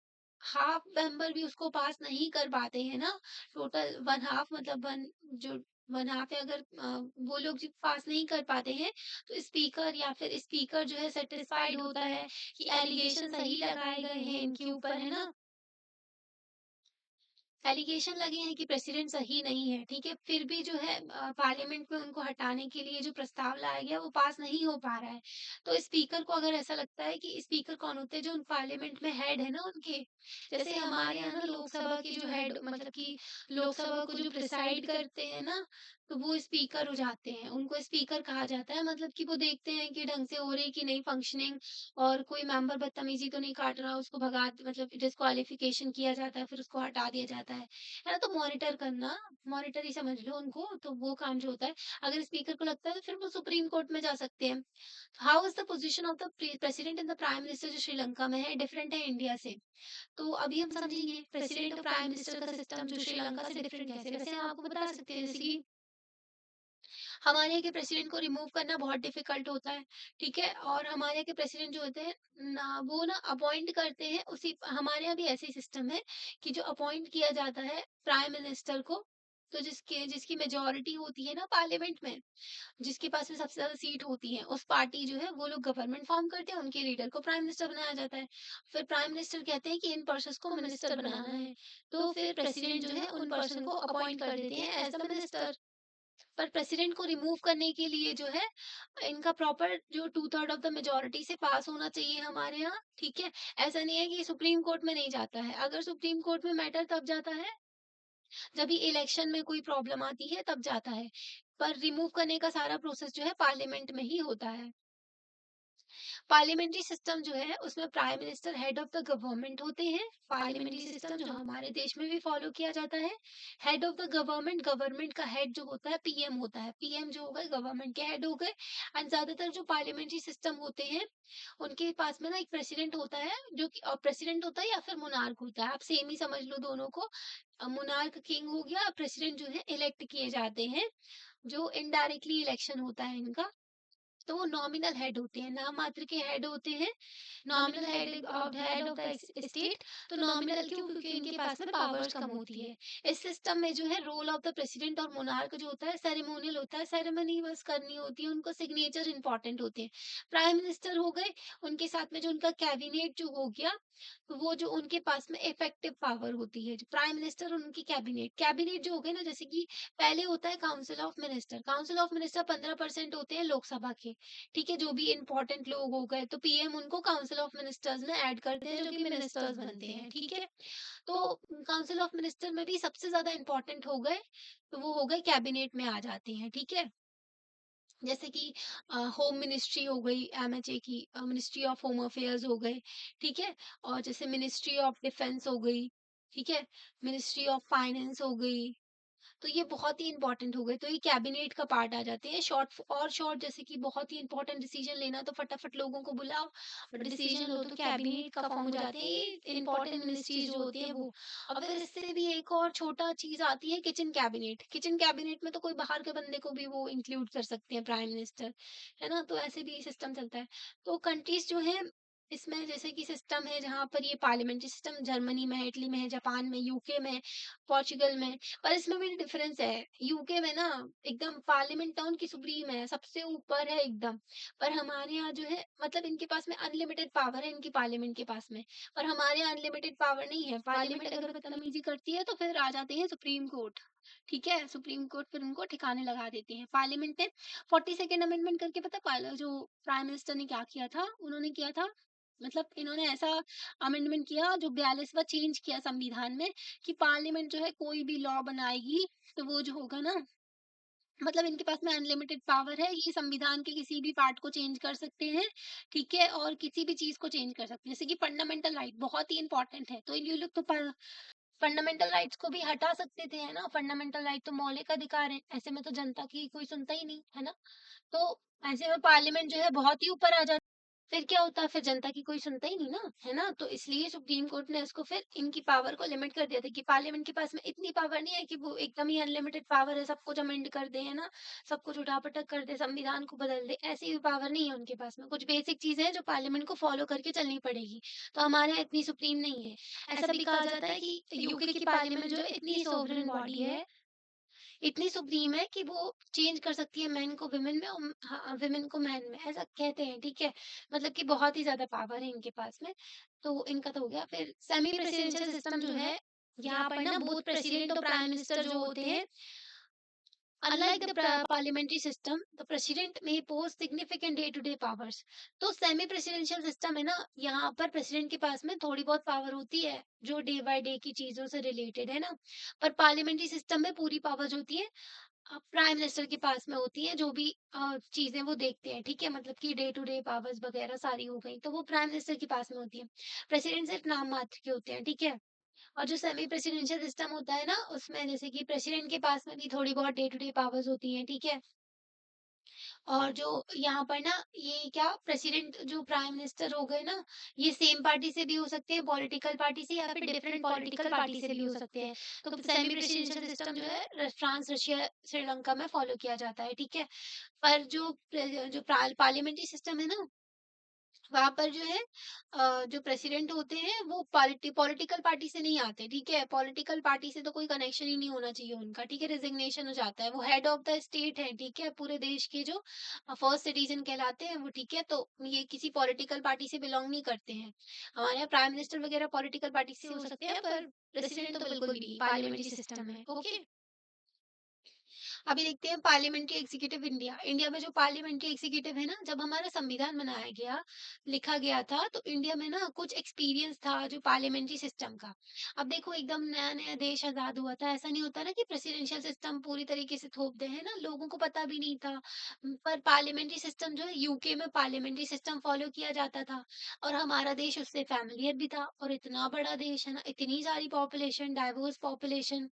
हाफ मेंबर भी उसको पास नहीं कर पाते हैं ना, टोटल वन हाफ मतलब वन जो वन हाफ है, अगर वो लोग जो पास नहीं कर पाते हैं, तो स्पीकर या फिर स्पीकर जो है सेटिस्फाइड होता है कि एलिगेशन सही लगाए गए हैं इनके ऊपर, है ना? एलिगेशन लगे हैं कि प्रेसिडेंट सही नहीं है, ठीक है? फिर भी जो है पार्लियामेंट में उनको हटाने के लिए जो प्रस्ताव लाया गया वो पास नहीं हो पा रहा है। तो स्पीकर को अगर ऐसा लगता है कि स्पीकर कौन होते हैं, जो उन पार्लियामेंट में हेड है ना उनके, जैसे हमारे यहाँ ना लोकसभा के जो हेड मतलब कि लोकसभा को जो प्रिसाइड करते हैं ना, तो वो स्पीकर हो जाते हैं। उनको स्पीकर कहा जाता है, मतलब कि वो देखते हैं कि ढंग से हो रही है कि नहीं फंक्शनिंग, और कोई मेंबर बदतमीजी तो नहीं काट रहा, उसको भगा मतलब डिस्क्वालिफिकेशन किया जाता है, फिर उसको हटा दिया जाता है ना? तो मॉनिटर करना, मॉनिटर ही समझ लो उनको, तो वो काम जो होता है, अगर स्पीकर को लगता है तो फिर वो सुप्रीम कोर्ट में जा सकते हैं। How is the position of the president and the prime minister जो श्रीलंका में है, डिफरेंट है इंडिया से। तो अभी हम समझेंगे प्रेसिडेंट और प्राइम मिनिस्टर का सिस्टम जो श्रीलंका से डिफरेंट कैसे। वैसे हम आपको बता सकते हैं, जैसे कि हमारे यहाँ के प्रेसिडेंट को रिमूव करना बहुत डिफिकल्ट होता है, ठीक है? और हमारे यहाँ के प्रेसिडेंट जो होते हैं ना, वो ना अपॉइंट करते हैं, उसी हमारे यहाँ भी ऐसे ही सिस्टम है कि जो अपॉइंट किया जाता है प्राइम मिनिस्टर को, तो जिसके जिसकी मेजोरिटी होती है ना पार्लियामेंट में, जिसके पास में सबसे ज्यादा सीट होती है, उस पार्टी जो है वो लोग गवर्नमेंट फॉर्म करते हैं, उनके लीडर को प्राइम मिनिस्टर बनाया जाता है। फिर प्राइम मिनिस्टर कहते हैं कि इन पर्सन को मिनिस्टर बनाना है, तो फिर प्रेसिडेंट जो है उन पर्सन को अपॉइंट कर देते हैं एज द मिनिस्टर। पर प्रेसिडेंट को रिमूव करने के लिए जो है इनका प्रॉपर जो 2/3 ऑफ द मेजॉरिटी से पास होना चाहिए हमारे यहाँ, ठीक है? ऐसा नहीं है कि सुप्रीम कोर्ट में नहीं जाता है। अगर सुप्रीम कोर्ट में मैटर तब जाता है जब भी इलेक्शन में कोई प्रॉब्लम आती है, तब जाता है। पर रिमूव करने का सारा प्रोसेस जो है पार्लियामेंट में ही होता है। पार्लियामेंट्री सिस्टम जो है उसमें prime minister head of the government होते हैं। पार्लियामेंट्री सिस्टम जो हमारे देश में भी फॉलो किया जाता है। Head of the government, government का हेड जो होता है पीएम होता है। पीएम जो हो गए गवर्नमेंट के हेड हो गए। एंड ज्यादातर जो पार्लियामेंट्री सिस्टम होते हैं उनके पास में ना एक प्रेसिडेंट होता है, जो कि प्रेसिडेंट होता है या फिर मोनार्क होता है, आप सेम ही समझ लो दोनों को। मोनार्क किंग हो गया, प्रेसिडेंट जो है इलेक्ट किए जाते हैं, जो इनडायरेक्टली इलेक्शन होता है इनका। तो वो नॉमिनल हेड होते हैं, नाम मात्र के हेड होते हैं। Nominal head of the state. तो नॉमिनल क्यों? क्योंकि इनके पास में पावर्स कम होती है। इस सिस्टम में जो है रोल ऑफ द प्रेसिडेंट और मोनार्क जो होता है सेरेमोनियल होता है, सेरेमनी बस करनी होती है, उनको सिग्नेचर इंपॉर्टेंट होते हैं। प्राइम मिनिस्टर हो गए, उनके साथ में जो उनका कैबिनेट जो हो गया, तो वो जो उनके पास में इफेक्टिव पावर होती है, जो प्राइम मिनिस्टर और उनकी कैबिनेट, कैबिनेट जो हो गए ना, जैसे कि पहले होता है council of minister. Council of minister 15% होते हैं लोकसभा के, ठीक है? जो भी इम्पोर्टेंट लोग हो गए तो पीएम उनको काउंसिल ऑफ मिनिस्टर्स में ऐड करते हैं, जो कि मिनिस्टर्स बनते हैं, ठीक है? तो काउंसिल ऑफ मिनिस्टर में भी सबसे ज्यादा इम्पोर्टेंट हो गए, तो वो हो गए कैबिनेट में आ जाते हैं, ठीक है? जैसे कि होम मिनिस्ट्री हो गई, एमएचए की मिनिस्ट्री ऑफ होम अफेयर्स हो गए, ठीक है? और जैसे मिनिस्ट्री ऑफ डिफेंस हो गई, ठीक है? मिनिस्ट्री ऑफ फाइनेंस हो गई, तो ये बहुत ही इंपॉर्टेंट हो गए, तो ये कैबिनेट का पार्ट आ जाते हैं। शॉर्ट और शॉर्ट, जैसे कि बहुत ही इंपॉर्टेंट डिसीजन लेना तो फटाफट लोगों को बुलाओ और डिसीजन लो, तो कैबिनेट का फॉर्म हो जाते हैं ये इंपॉर्टेंट मिनिस्ट्रीज जो होती है वो। अब फिर इससे भी एक और छोटा चीज आती है, किचन कैबिनेट। किचन कैबिनेट में तो कोई बाहर के बंदे को भी वो इंक्लूड कर सकते हैं प्राइम मिनिस्टर, है ना? तो ऐसे भी सिस्टम चलता है। तो कंट्रीज जो है इसमें जैसे कि सिस्टम है जहाँ पर ये पार्लियामेंट्री सिस्टम जर्मनी में है, इटली में है, जापान में, यूके में, पोर्चुगल में। पर इसमें भी डिफरेंस है। यूके में ना एकदम पार्लियामेंट टाउन की सुप्रीम है, सबसे ऊपर है एकदम। पर हमारे यहाँ जो है मतलब इनके पास में अनलिमिटेड पावर है, इनकी पार्लियामेंट के पास में। पर हमारे यहाँ अनलिमिटेड पावर नहीं है। पार्लियामेंट अगर बदतमीजी करती है तो फिर आ जाते हैं सुप्रीम कोर्ट, ठीक है? सुप्रीम कोर्ट फिर उनको ठिकाने लगा देते हैं। पार्लियामेंट ने 42nd अमेंडमेंट करके पता जो प्राइम मिनिस्टर ने क्या किया था, उन्होंने किया था, मतलब इन्होंने ऐसा अमेंडमेंट किया जो 42वां चेंज किया संविधान में, कि पार्लियामेंट जो है कोई भी लॉ बनाएगी तो वो जो होगा ना, मतलब इनके पास में अनलिमिटेड पावर है, ये संविधान के किसी भी पार्ट को चेंज कर सकते हैं, ठीक है? और किसी भी चीज को चेंज कर सकते हैं, जैसे कि फंडामेंटल राइट बहुत ही इंपॉर्टेंट है, तो ये लोग तो फंडामेंटल राइट्स को भी हटा सकते थे, है ना? फंडामेंटल राइट तो मौलिक अधिकार है, ऐसे में तो जनता की कोई सुनता ही नहीं, है ना? तो ऐसे में पार्लियामेंट जो है बहुत ही ऊपर आ जाती है। फिर क्या होता, फिर जनता की कोई सुनता ही नहीं ना, है ना? तो इसलिए सुप्रीम कोर्ट ने इसको फिर इनकी पावर को लिमिट कर दिया था कि पार्लियामेंट के पास में इतनी पावर नहीं है कि वो एकदम ही अनलिमिटेड पावर है, सब कुछ अमेंड कर दे, है ना? सब कुछ उठा-पटक कर दे, संविधान को बदल दे, ऐसी भी पावर नहीं है उनके पास में। कुछ बेसिक चीज़ें हैं जो पार्लियामेंट को फॉलो करके चलनी पड़ेगी, तो हमारे यहाँ इतनी सुप्रीम नहीं है। ऐसा भी कहा जाता है कि यूके की पार्लियामेंट जो है इतनी सोवरेन बॉडी है, इतनी सुप्रीम है कि वो चेंज कर सकती है मेन को वुमेन में और वुमेन को मैन में, ऐसा कहते हैं, ठीक है? मतलब कि बहुत ही ज़्यादा पावर है इनके पास में। तो इनका तो हो गया, फिर सेमी प्रेसिडेंशियल सिस्टम जो है, यहाँ पर ना बोथ प्रेसिडेंट और प्राइम मिनिस्टर जो होते हैं, unlike the parliamentary system, the president may pose significant day-to-day powers. तो सेमी प्रेसिडेंशियल सिस्टम है ना, यहाँ पर प्रेसिडेंट के पास में थोड़ी बहुत पावर होती है जो डे बाय डे की चीजों से रिलेटेड है ना, पर पार्लियामेंट्री सिस्टम में पूरी पावर होती है प्राइम मिनिस्टर के पास में होती है, जो भी चीजें वो देखते हैं, ठीक है? मतलब कि डे टू डे पावर्स वगैरह सारी हो गई तो वो प्राइम मिनिस्टर के पास में होती है। प्रेसिडेंट सिर्फ नाम मात्र के होते हैं, ठीक है? और जो सेमी प्रेसिडेंशियल सिस्टम होता है ना, उसमें जैसे कि प्रेसिडेंट के पास में भी थोड़ी बहुत डे टू डे पावर्स होती हैं, ठीक है? और जो यहाँ पर ना, ये क्या, प्रेसिडेंट जो प्राइम मिनिस्टर हो गए ना, ये सेम पार्टी से भी हो सकते हैं, पॉलिटिकल पार्टी से, या फिर डिफरेंट पॉलिटिकल पार्टी से भी हो सकते हैं। तो सेमी प्रेसिडेंशियल सिस्टम जो है फ्रांस, रशिया, श्रीलंका में फॉलो किया जाता है, ठीक है? पर जो पार्लियामेंट्री सिस्टम है ना, वहाँ पर जो है जो प्रेसिडेंट होते हैं वो पॉलिटिकल पार्टी से नहीं आते, ठीक है? पॉलिटिकल पार्टी से तो कोई कनेक्शन ही नहीं होना चाहिए उनका, ठीक है? रेजिग्नेशन हो जाता है, वो हेड ऑफ द स्टेट है, ठीक है? पूरे देश के जो फर्स्ट सिटीजन कहलाते हैं वो, ठीक है? तो ये किसी पॉलिटिकल पार्टी से बिलोंग नहीं करते हैं। हमारे यहाँ प्राइम मिनिस्टर वगैरह पॉलिटिकल पार्टी से हो सकते हैं, पर प्रेसिडेंट तो बिल्कुल भी नहीं, पार्लियामेंट्री सिस्टम है, ओके? अभी देखते हैं पार्लियामेंट्री एग्जीक्यूटिव इंडिया। इंडिया में जो पार्लियामेंट्री एग्जीक्यूटिव है ना, जब हमारा संविधान बनाया गया, लिखा गया था, तो इंडिया में ना कुछ एक्सपीरियंस था जो पार्लियामेंट्री सिस्टम का। अब देखो एकदम नया-नया देश आज़ाद हुआ था, ऐसा नहीं होता ना कि प्रेसिडेंशियल सिस्टम पूरी तरीके से थोप दें, है ना? लोगों को पता भी नहीं था। पर पार्लियामेंट्री सिस्टम जो है, यूके में पार्लियामेंट्री सिस्टम फॉलो किया जाता था और हमारा देश उससे फ़ैमिलियर भी था, और इतना बड़ा देश है ना, इतनी सारी पॉपुलेशन, डाइवर्स पॉपुलेशन,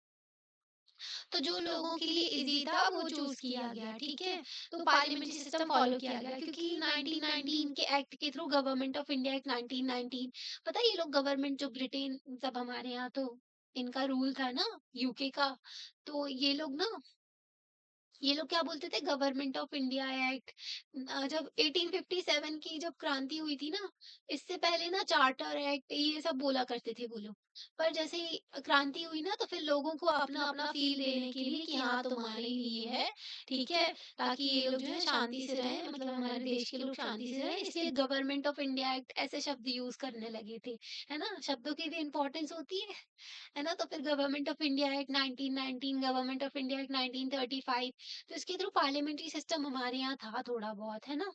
तो जो लोगों के लिए ईज़ी था वो चूज़ किया गया, ठीक है? तो पार्लियामेंट्री सिस्टम फ़ॉलो किया गया, क्योंकि 1919 के एक्ट के through, government of India act 1919, पता है ये लोग गवर्नमेंट जो ब्रिटेन, जब हमारे यहाँ तो इनका रूल था ना, यूके का, तो ये लोग क्या बोलते थे, गवर्नमेंट ऑफ इंडिया एक्ट। जब 1857 की जब क्रांति हुई थी ना, इससे पहले ना चार्टर एक्ट ये सब बोला करते थे वो लोग। पर जैसे ही क्रांति हुई ना, तो फिर लोगों को अपना अपना फील देने के लिए कि हाँ तुम्हारे ही ये है, ठीक है? ताकि ये लोग जो है शांति से रहे, मतलब हमारे देश के लोग शांति से रहे, इसलिए गवर्नमेंट ऑफ इंडिया एक्ट ऐसे शब्द यूज करने लगे थे, है ना? शब्दों की भी इंपॉर्टेंस होती है ना? तो फिर government of India act 1919, government of India act 1935, तो इसके थ्रू पार्लियामेंट्री सिस्टम हमारे यहाँ था थोड़ा बहुत, है ना?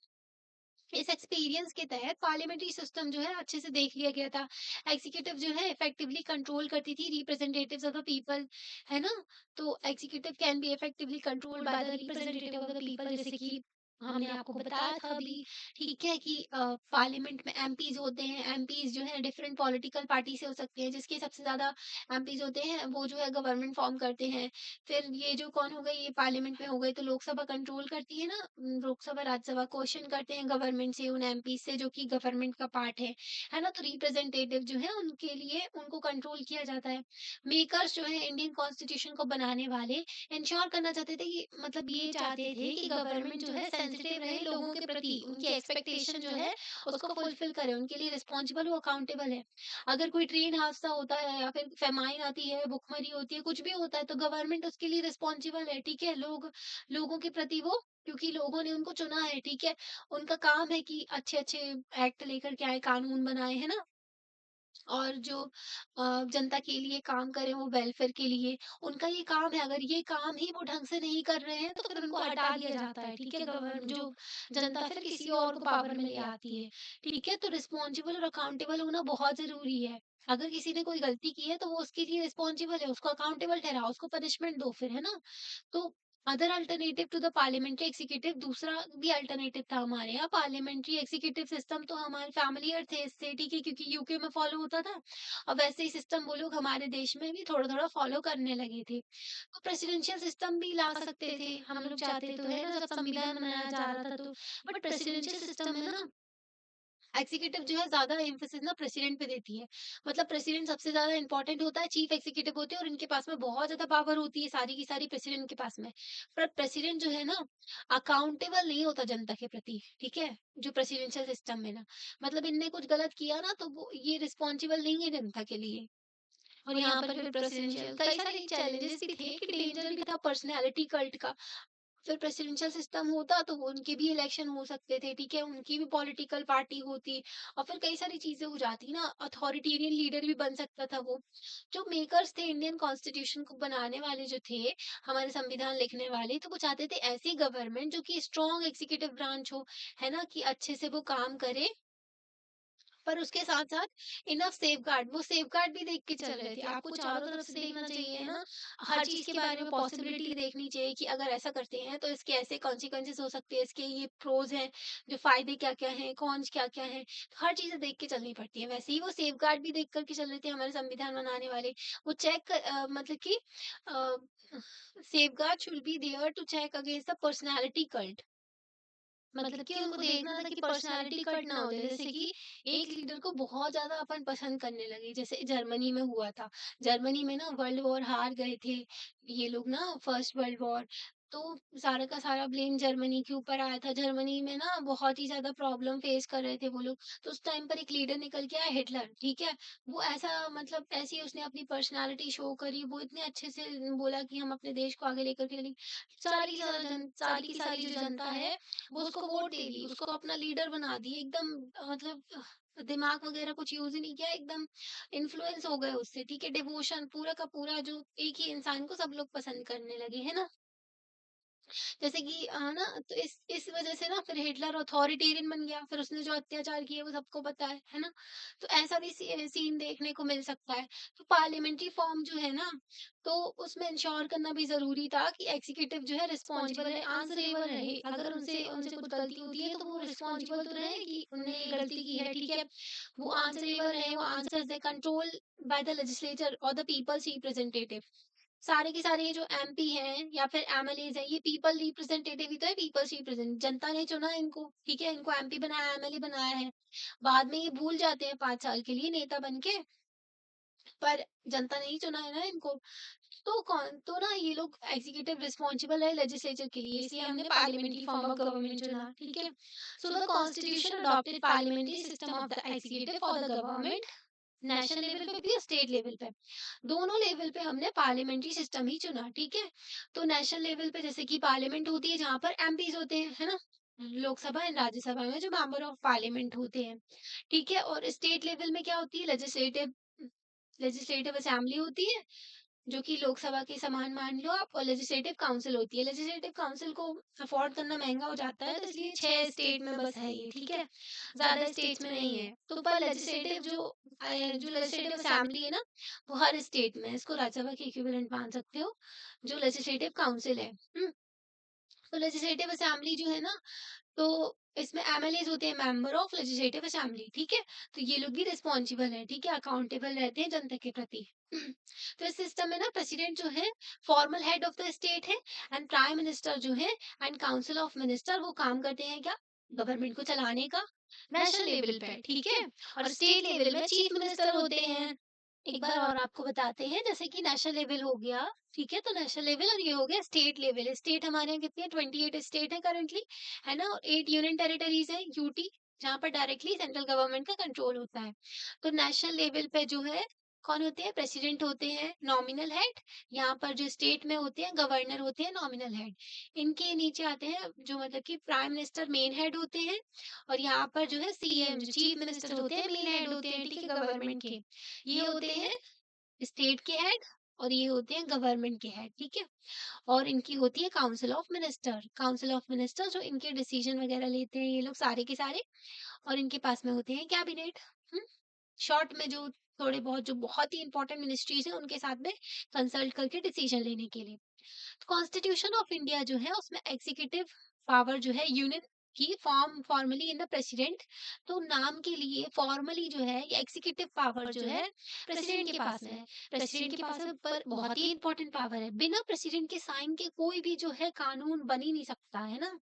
इस एक्सपीरियंस के तहत पार्लियामेंट्री सिस्टम जो है अच्छे से देख लिया गया था। एग्जीक्यूटिव जो है इफेक्टिवली कंट्रोल करती थी रिप्रेजेंटेटिव्स ऑफ द पीपल, है ना? तो executive can be effectively controlled by the representative of the people, जैसे कि हमने आपको बताया था अभी, ठीक है? कि पार्लियामेंट में एमपीज़ होते हैं, एमपीज़ जो है डिफरेंट पॉलिटिकल पार्टी से हो सकते हैं, जिसके सबसे ज़्यादा एमपीज़ होते हैं, वो जो है गवर्नमेंट फॉर्म करते हैं। फिर ये जो कौन हो गई, ये पार्लियामेंट में हो गए, तो लोकसभा कंट्रोल करती है ना, लोकसभा, राज्यसभा क्वेश्चन करते हैं गवर्नमेंट से, उन एमपी से जो कि गवर्नमेंट का पार्ट है ना? तो रिप्रेजेंटेटिव जो है उनके लिए उनको कंट्रोल किया जाता है। मेकर्स जो है इंडियन कॉन्स्टिट्यूशन को बनाने वाले इंश्योर करना चाहते थे कि, मतलब ये चाहते थे कि गवर्नमेंट जो है सेंसिटिव रहे लोगों के प्रति, उनकी एक्सपेक्टेशन जो है उसको फुलफिल करे, उनके लिए रिस्पॉन्सिबल हो, अकाउंटेबल है। अगर कोई ट्रेन हादसा होता है या फिर फेमाइन आती है, भुखमरी होती है, कुछ भी होता है, तो गवर्नमेंट उसके लिए रिस्पॉन्सिबल है, ठीक है? लोगों के प्रति वो, क्योंकि लोगों ने उनको चुना है, ठीक है? उनका काम है कि अच्छे-अच्छे एक्ट लेकर के आए, कानून बनाए, है ना? और जो जनता के लिए काम करें, वो वेलफेयर के लिए, उनका ये काम है। अगर ये काम ही वो ढंग से नहीं कर रहे हैं, तो फिर उनको हटा दिया जाता है, ठीक है? जो जनता फिर किसी और को पावर में ले आती है, ठीक है? तो रिस्पॉन्सिबल और अकाउंटेबल होना बहुत ज़रूरी है। अगर किसी ने कोई गलती की है, तो वो उसके लिए रिस्पॉन्सिबल है, उसको अकाउंटेबल ठहराओ, उसको पनिशमेंट दो फिर, है ना? तो other alternative to the parliamentary executive, दूसरा भी अल्टरनेटिव था हमारे यहाँ, पार्लियामेंट्री एग्जीक्यूटिव सिस्टम, तो हमारे फैमिलियर थे इससे, ठीक है? क्योंकि यूके में फॉलो होता था, और वैसे ही सिस्टम वो लोग हमारे देश में भी थोड़ा-थोड़ा फॉलो करने लगे थे। तो प्रेसिडेंशियल सिस्टम भी ला सकते थे, हम लोग चाहते तो, है ना? जब संविधान बनाया जा रहा था तो, बट प्रेसिडेंशियल सिस्टम है ना, एग्जीक्यूटिव जो है ज़्यादा एम्फेसिस ना प्रेसिडेंट पे देती है। मतलब प्रेसिडेंट सबसे ज़्यादा इम्पोर्टेंट होता है, चीफ एग्जीक्यूटिव होते हैं और इनके पास में बहुत ज़्यादा पावर होती है, सारी की सारी प्रेसिडेंट के पास में। पर प्रेसिडेंट जो है ना, अकाउंटेबल नहीं होता जनता के प्रति, ठीक है? जो प्रेसिडेंशियल सिस्टम में ना, मतलब इनने कुछ गलत किया ना तो वो ये रिस्पॉन्सिबल नहीं है जनता के लिए। और यहाँ पर फिर प्रेसिडेंशियल कई सारे चैलेंजेस भी थे कि डेंजर भी था पर्सनैलिटी कल्ट का। फिर प्रेसिडेंशियल सिस्टम होता तो वो उनके भी इलेक्शन हो सकते थे, ठीक है? उनकी भी पॉलिटिकल पार्टी होती और फिर कई सारी चीज़ें हो जाती ना, अथॉरिटेरियन लीडर भी बन सकता था वो। जो मेकर्स थे इंडियन कॉन्स्टिट्यूशन को बनाने वाले जो थे, हमारे संविधान लिखने वाले, तो वो चाहते थे ऐसी गवर्नमेंट जो कि स्ट्रॉन्ग एग्जीक्यूटिव ब्रांच हो, है ना? कि अच्छे से वो काम करे, पर उसके साथ-साथ इनफ सेफगार्ड, वो सेफगार्ड भी देख के चल रहे थे। आपको चारों तरफ से देखना चाहिए, है ना? हर चीज़ के बारे में पॉसिबिलिटी देखनी चाहिए कि अगर ऐसा करते हैं तो इसके ऐसे कॉन्सिक्वेंसेस हो सकते हैं, इसके ये प्रोज़ हैं, जो फ़ायदे क्या-क्या हैं, कॉन्स क्या-क्या हैं। हर चीज़ें देख के चलनी पड़ती है। वैसे ही वो सेफगार्ड भी देख कर के चल रहे थे हमारे संविधान बनाने वाले। वो मतलब कि uh, safeguard should be there to check against the personality cult. मतलब कि उनको देखना था कि पर्सनैलिटी कट ना हो जाए, जैसे कि एक लीडर को बहुत ज्यादा अपन पसंद करने लगे, जैसे जर्मनी में हुआ था। जर्मनी में ना वर्ल्ड वॉर हार गए थे ये लोग ना, फर्स्ट वर्ल्ड वॉर। तो सारा का सारा ब्लेम जर्मनी के ऊपर आया था। जर्मनी में ना बहुत ही ज्यादा प्रॉब्लम फेस कर रहे थे वो लोग। तो उस टाइम पर एक लीडर निकल के आया, हिटलर, ठीक है? वो ऐसा मतलब ऐसी उसने अपनी पर्सनालिटी शो करी, वो इतने अच्छे से बोला कि हम अपने देश को आगे लेकर के चलेंगे। सारी की सारी जो जनता है वो उसको वोट दे दी, उसको अपना लीडर बना दिए एकदम। मतलब दिमाग वगैरह कुछ यूज़ ही नहीं किया, एकदम इन्फ्लुएंस हो गए उससे, ठीक है? डिवोशन पूरा का पूरा, जो एक ही इंसान को सब लोग पसंद करने लगे, है ना? जैसे कि ना तो इस वजह से ना फिर हिटलर अथॉरिटेरियन बन गया, फिर उसने जो अत्याचार किए वो सबको पता है ना? तो ऐसा भी सीन देखने को मिल सकता है। तो पार्लियामेंट्री फॉर्म जो है ना, तो उसमें इंश्योर करना भी ज़रूरी था कि एग्जीक्यूटिव जो है रिस्पॉन्सिबल रहे, आंसरेबल रहे। अगर उनसे उनसे कुछ गलती होती है तो वो रिस्पॉन्सिबल तो रहे कि उन्होंने ये गलती की है, ठीक है? वो आंसरेबल रहे, वो आंसर्स दें, कंट्रोल बाय द लेजिस्लेचर और द पीपल्स रिप्रेजेंटेटिव। सारे के सारे ये जो एमपी हैं या फिर एमएलएज़ हैं, ये पीपल रिप्रेजेंटेटिव ही तो है, पीपल्स रिप्रेजेंट जनता ने चुना है इनको, ठीक है? इनको एमपी बनाया, एमएलए बनाया है। बाद में ये भूल जाते हैं 5 साल के लिए नेता बन के, पर जनता ने ही चुना है ना इनको। तो ना ये लोग एग्जीक्यूटिव रिस्पॉन्सिबल है लेजिस्लेचर के लिए, इसलिए हमने पार्लियामेंट्री फॉर्म ऑफ गवर्नमेंट चुना, ठीक है? So the constitution adopted parliamentary system of the executive for the government, national level पे भी और स्टेट लेवल पे। दोनों लेवल पे हमने पार्लियामेंट्री सिस्टम ही चुना, ठीक है? तो नेशनल लेवल पे जैसे कि पार्लियामेंट होती है जहाँ पर एमपीज़ होते हैं, है ना? लोकसभा एंड राज्यसभा में जो मेंबर ऑफ पार्लियामेंट होते हैं, ठीक है? और स्टेट लेवल में क्या होती है? लेजिस्लेटिव लेजिस्लेटिव असेंबली होती है, जो कि लोकसभा के समान मान लो आप, और लेजिस्लेटिव काउंसिल होती है। लेजिस्लेटिव काउंसिल को अफोर्ड करना महँगा हो जाता है, तो इसलिए 6 स्टेट में बस है ये, ठीक है? ज़्यादा स्टेट्स में नहीं है। तो पर लेजिस्लेटिव जो लेजिस्लेटिव असेंबली है ना, वो हर स्टेट में है। इसको राज्यसभा के इक्विवेलेंट मान सकते हो, जो लेजिस्लेटिव काउंसिल है। हुँ? तो लेजिस्लेटिव असेंबली जो है ना, तो इसमें एमएलएज़ होते हैं, मेंबर ऑफ लेजिस्लेटिव असेंबली, ठीक है? तो ये लोग भी रिस्पॉन्सिबल हैं, ठीक है? अकाउंटेबल रहते हैं जनता के प्रति। तो इस सिस्टम में ना प्रेसिडेंट जो है formal head of the state है, एंड प्राइम मिनिस्टर जो है एंड काउंसिल ऑफ मिनिस्टर वो काम करते हैं क्या? गवर्नमेंट को चलाने का, नेशनल लेवल पे, ठीक है? और स्टेट लेवल में चीफ मिनिस्टर होते हैं। एक बार और आपको बताते हैं, जैसे कि नेशनल लेवल हो गया, ठीक है? तो नेशनल लेवल और ये हो गया स्टेट लेवल। स्टेट हमारे यहाँ कितनी है? 28 स्टेट है करंटली, है ना? और 8 यूनियन टेरिटरीज़ है, यूटी, जहाँ पर डायरेक्टली सेंट्रल गवर्नमेंट का कंट्रोल होता है। तो नेशनल लेवल पे जो है कौन होते हैं? प्रेसिडेंट होते हैं, नॉमिनल हेड। यहाँ पर जो स्टेट में होते हैं गवर्नर होते हैं, नॉमिनल हेड। इनके नीचे आते हैं जो मतलब कि प्राइम मिनिस्टर मेन हेड होते हैं, और यहाँ पर जो है सीएम जो चीफ मिनिस्टर होते हैं मेन हेड होते हैं, ठीक है? गवर्नमेंट के। ये होते हैं स्टेट के हेड, और ये होते हैं गवर्नमेंट के हेड, ठीक है? और इनकी होती है council of minister. Council of minister जो इनके डिसीजन वगैरह लेते हैं ये लोग सारे के सारे, और इनके पास में होते हैं कैबिनेट। हुँ? शॉर्ट में जो थोड़े बहुत जो बहुत ही इंपॉर्टेंट मिनिस्ट्रीज़ हैं उनके साथ में कंसल्ट करके डिसीजन लेने के लिए। कॉन्स्टिट्यूशन ऑफ इंडिया जो है उसमें एग्जीक्यूटिव पावर जो है यूनियन की फॉर्मली इन द प्रेसिडेंट। तो नाम के लिए फॉर्मली जो है ये एग्जीक्यूटिव पावर जो है प्रेसिडेंट के पास में है। प्रेसिडेंट के पास में पर बहुत ही इंपॉर्टेंट पावर है, बिना प्रेसिडेंट के साइन के कोई भी जो है कानून बन ही नहीं सकता, है ना?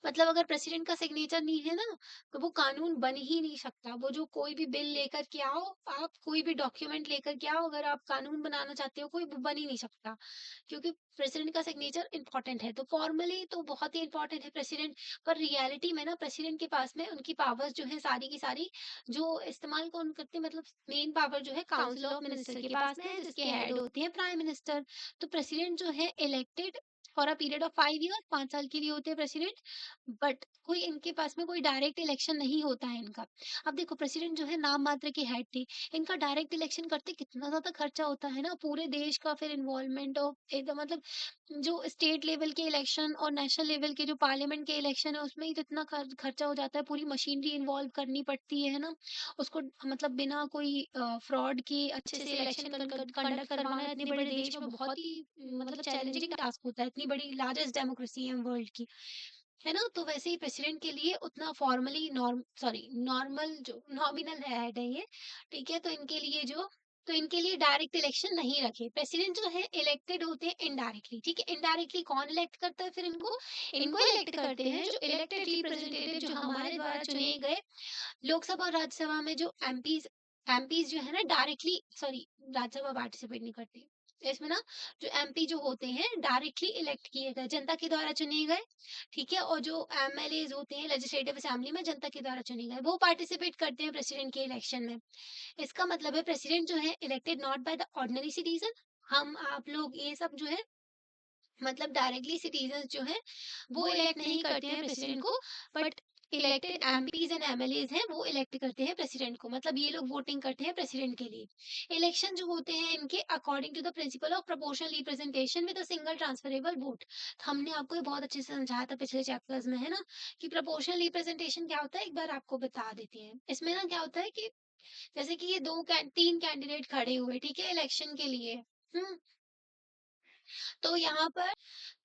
मतलब अगर प्रेसिडेंट का सिग्नेचर नहीं है ना, तो वो कानून बन ही नहीं सकता। वो जो कोई भी बिल लेकर के आओ, आप कोई भी डॉक्यूमेंट लेकर के आओ, अगर आप कानून बनाना चाहते हो, कोई बन ही नहीं सकता। क्योंकि प्रेसिडेंट का सिग्नेचर इंपॉर्टेंट है। तो फॉर्मली तो बहुत ही इंपॉर्टेंट है प्रेसिडेंट, पर रियलिटी में ना प्रेसिडेंट के पास में उनकी पावर्स जो है सारी की सारी, जो इस्तेमाल कौन करते हैं, मतलब मेन पावर जो है काउंसिल ऑफ मिनिस्टर के पास में है, जिसके हेड होते हैं प्राइम मिनिस्टर। तो प्रेसिडेंट जो है elected for a period of 5 year, 5 साल के लिए होते हैं प्रेसिडेंट। बट कोई इनके पास में कोई डायरेक्ट इलेक्शन नहीं होता है इनका। अब देखो प्रेसिडेंट जो है नाम मात्र के हेड थे, इनका डायरेक्ट इलेक्शन करते कितना ज़्यादा खर्चा होता है ना, पूरे देश का फिर इन्वॉल्वमेंट और एकदम मतलब जो स्टेट लेवल के इलेक्शन और नेशनल लेवल के जो पार्लियामेंट के इलेक्शन है उसमें ही तो इतना खर्चा हो जाता है, पूरी मशीनरी इन्वॉल्व करनी पड़ती है ना। उसको मतलब बिना कोई फ्रॉड के अच्छे से इलेक्शन कंडक्ट करवाना इतने बड़े देश में बहुत ही मतलब चैलेंजिंग टास्क होता है, इतनी बड़ी लार्जेस्ट डेमोक्रेसी है वर्ल्ड की, है ना? तो वैसे ही प्रेसिडेंट के लिए उतना फॉर्मली नॉर्मल जो नॉमिनल हेड है ये, ठीक है? तो इनके लिए डायरेक्ट इलेक्शन नहीं रखे। प्रेसिडेंट जो है इलेक्टेड होते हैं इनडायरेक्टली, ठीक है? इनडायरेक्टली कौन इलेक्ट करता है फिर इनको? इनको इलेक्ट करते हैं जो इलेक्टेड रिप्रेजेंटेटिव, जो हमारे द्वारा चुने गए लोकसभा और राज्यसभा में जो एमपीज़ जो है ना डायरेक्टली, सॉरी, राज्यसभा पार्टिसिपेट नहीं करती। इसमें ना जो एमपी जो होते हैं डायरेक्टली इलेक्ट किए गए, जनता के द्वारा चुने गए, ठीक है? और जो एमएलएज़ होते हैं लेजिस्लेटिव असेंबली में जनता के द्वारा चुने गए, वो पार्टिसिपेट करते हैं प्रेसिडेंट के इलेक्शन में। इसका मतलब है प्रेसिडेंट जो है elected not by the ordinary citizen, हम आप लोग ये सब जो है मतलब डायरेक्टली सिटीजन जो है वो इलेक्ट नहीं करते हैं प्रेसिडेंट को, but elected MPs and MLAs हैं वो इलेक्ट करते हैं प्रेसिडेंट को, मतलब ये लोग वोटिंग करते हैं प्रेसिडेंट के लिए। इलेक्शन जो होते हैं इनके according to the principle of proportional representation with a single transferable vote. हमने आपको ये बहुत अच्छे से समझाया था पिछले चैप्टर्स में, है ना, कि प्रोपोर्शनल रिप्रेजेंटेशन क्या होता है, एक बार आपको बता देते हैं। इसमें ना क्या होता है कि जैसे कि ये तीन कैंडिडेट खड़े हुए, ठीक है, इलेक्शन के लिए। हम्म तो यहाँ पर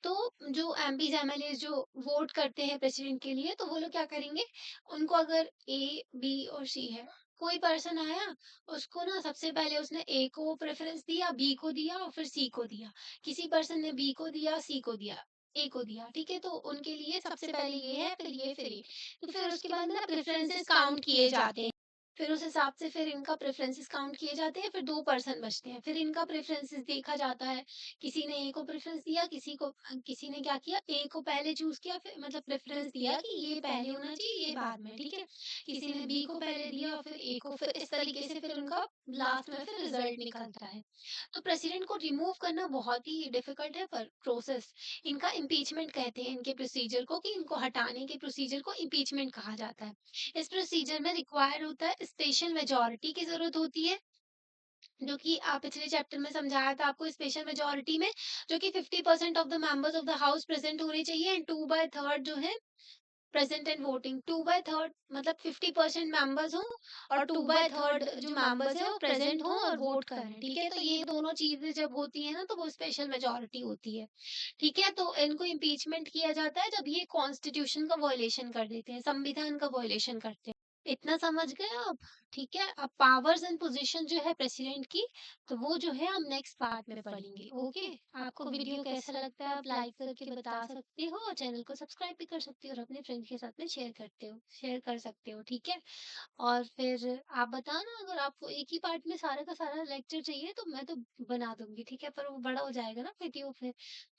तो जो एमपीज़ एमएलएज़ जो वोट करते हैं प्रेसिडेंट के लिए, तो वो लोग क्या करेंगे, उनको अगर ए, बी और सी है, कोई पर्सन आया, उसको ना सबसे पहले उसने ए को प्रेफ़रेंस दिया, बी को दिया और फिर सी को दिया। किसी पर्सन ने बी को दिया, सी को दिया, ए को दिया, ठीक है? तो उनके लिए सबसे पहले ये है, फिर ये, फिर ये। तो फिर उसके बाद ना प्रेफ़रेंसेस काउंट किए जाते हैं। फिर उस हिसाब से फिर इनका प्रेफ़रेंसेस काउंट किए जाते हैं, फिर 2 पर्सन बचते हैं। फिर इनका प्रेफ़रेंसेस देखा जाता है, किसी ने ए को प्रेफ़रेंस दिया, किसी ने क्या किया, ए को पहले चूज़ किया, फिर मतलब प्रेफ़रेंस दिया कि ये पहले होना चाहिए, ये बाद में, ठीक है? किसी ने बी को पहले दिया, फिर ए को, फिर इस तरीके से फिर उनका लास्ट में फिर रिज़ल्ट निकलता है। तो प्रेसिडेंट को रिमूव करना बहुत ही डिफ़िकल्ट है पर प्रोसेस, इनका इम्पीचमेंट कहते हैं इनके प्रोसीजर को, कि इनको हटाने के प्रोसीजर को इम्पीचमेंट कहा जाता है। इस प्रोसीजर में रिक्वायर होता है स्पेशल मेजॉरिटी की ज़रूरत होती है, जो कि पिछले चैप्टर में समझाया था आपको, स्पेशल मेजॉरिटी में जो कि 50% of the members of the house present होने चाहिए एंड 2/3 जो है प्रेजेंट एंड वोटिंग। 2/3 मतलब 50% मेंबर्स हों और 2/3 जो मेंबर्स हैं वो प्रेजेंट हों और वोट करें, ठीक है? तो ये दोनों चीजें जब होती है ना तो वो स्पेशल मेजॉरिटी होती है, ठीक है? तो इनको इम्पीचमेंट किया जाता है जब ये कॉन्स्टिट्यूशन का वॉयलेशन कर देते हैं, संविधान का वॉयलेशन करते हैं। इतना समझ गए आप? ठीक है, अब पावर्स एंड पोजीशन जो है प्रेसिडेंट की, तो वो जो है हम नेक्स्ट पार्ट में पढ़ेंगे। ओके, आपको वीडियो कैसा लगता है आप लाइक करके बता सकते हो, और चैनल को सब्सक्राइब भी कर सकते हो और अपने फ्रेंड के साथ में शेयर कर सकते हो, ठीक है? और फिर आप बताना, अगर आपको एक ही पार्ट में सारा का सारा लेक्चर चाहिए तो मैं तो बना दूंगी, ठीक है? पर वो बड़ा हो जाएगा ना वीडियो फिर,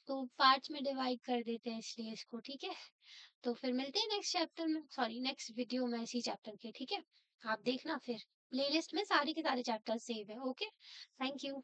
तो पार्ट्स में डिवाइड कर देते हैं इसलिए इसको, ठीक है? तो फिर मिलते हैं नेक्स्ट चैप्टर में, सॉरी नेक्स्ट वीडियो में इसी चैप्टर के, ठीक है? आप देखना फिर प्लेलिस्ट में सारे के सारे चैप्टर सेव है। Okay, thank you.